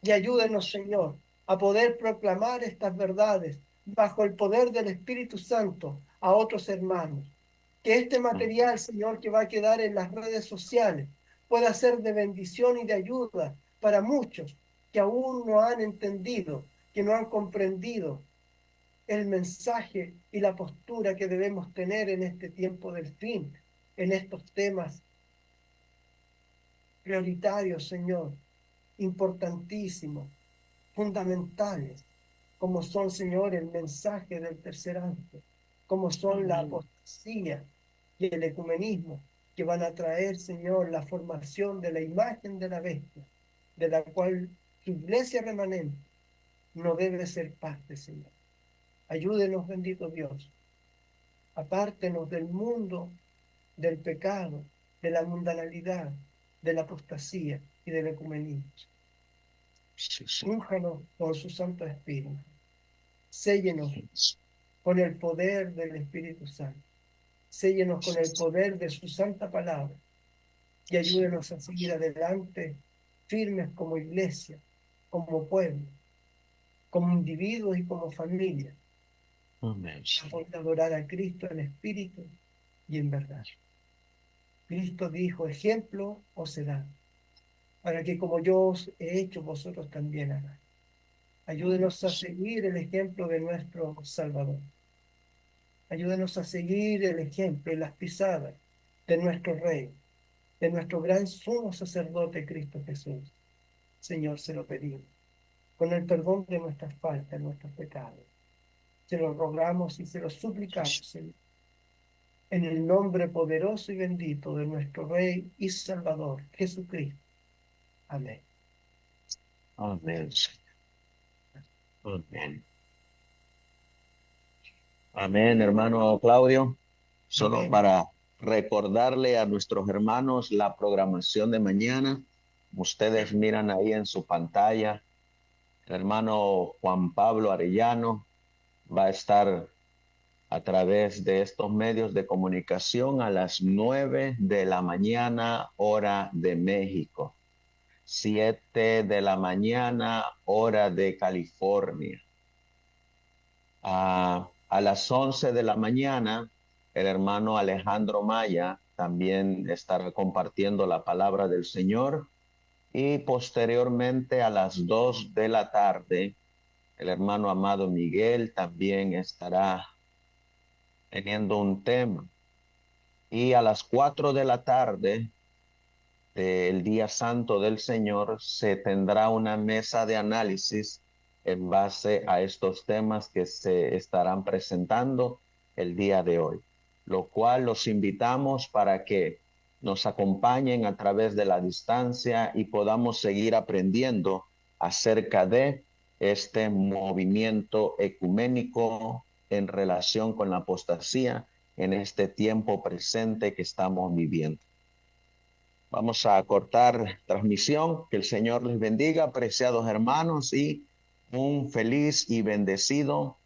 Y ayúdenos, Señor, a poder proclamar estas verdades bajo el poder del Espíritu Santo a otros hermanos. Que este material, Señor, que va a quedar en las redes sociales, pueda ser de bendición y de ayuda para muchos que aún no han entendido, que no han comprendido el mensaje y la postura que debemos tener en este tiempo del fin, en estos temas prioritarios, Señor, importantísimos, fundamentales, como son, Señor, el mensaje del tercer ángel, como son la apostasía y el ecumenismo, que van a traer, Señor, la formación de la imagen de la bestia, de la cual tu iglesia remanente no debe ser parte, Señor. Ayúdenos, bendito Dios. Apártenos del mundo, del pecado, de la mundanalidad, de la apostasía y del ecumenismo. Sí, sí. Únjanos con su Santo Espíritu. Séllenos con el poder del Espíritu Santo. Séllenos con el poder de su santa palabra y ayúdenos a seguir adelante firmes como iglesia, como pueblo, como individuos y como familia, Amén. a poder adorar a Cristo en espíritu y en verdad. Cristo dijo, ejemplo os será, para que como yo os he hecho, vosotros también hagáis. Ayúdenos a seguir el ejemplo de nuestro Salvador. Ayúdenos a seguir el ejemplo y las pisadas de nuestro Rey, de nuestro gran sumo sacerdote Cristo Jesús. Señor, se lo pedimos, con el perdón de nuestras faltas, nuestros pecados. Se lo rogamos y se lo suplicamos, Señor, en el nombre poderoso y bendito de nuestro Rey y Salvador, Jesucristo. Amén. Amén. Amén. Amén, hermano Claudio. Solo Amén. para recordarle a nuestros hermanos la programación de mañana. Ustedes miran ahí en su pantalla, el hermano Juan Pablo Arellano va a estar a través de estos medios de comunicación a las 9 de la mañana, hora de México, 7 de la mañana, hora de California. A las 11 de la mañana, el hermano Alejandro Maya también estará compartiendo la palabra del Señor. Y posteriormente a las 2 de la tarde, el hermano Amado Miguel también estará teniendo un tema. Y a las 4 de la tarde del día santo del Señor se tendrá una mesa de análisis en base a estos temas que se estarán presentando el día de hoy, lo cual los invitamos para que nos acompañen a través de la distancia y podamos seguir aprendiendo acerca de este movimiento ecuménico en relación con la apostasía en este tiempo presente que estamos viviendo. Vamos a cortar transmisión. Que el Señor les bendiga, apreciados hermanos, y un feliz y bendecido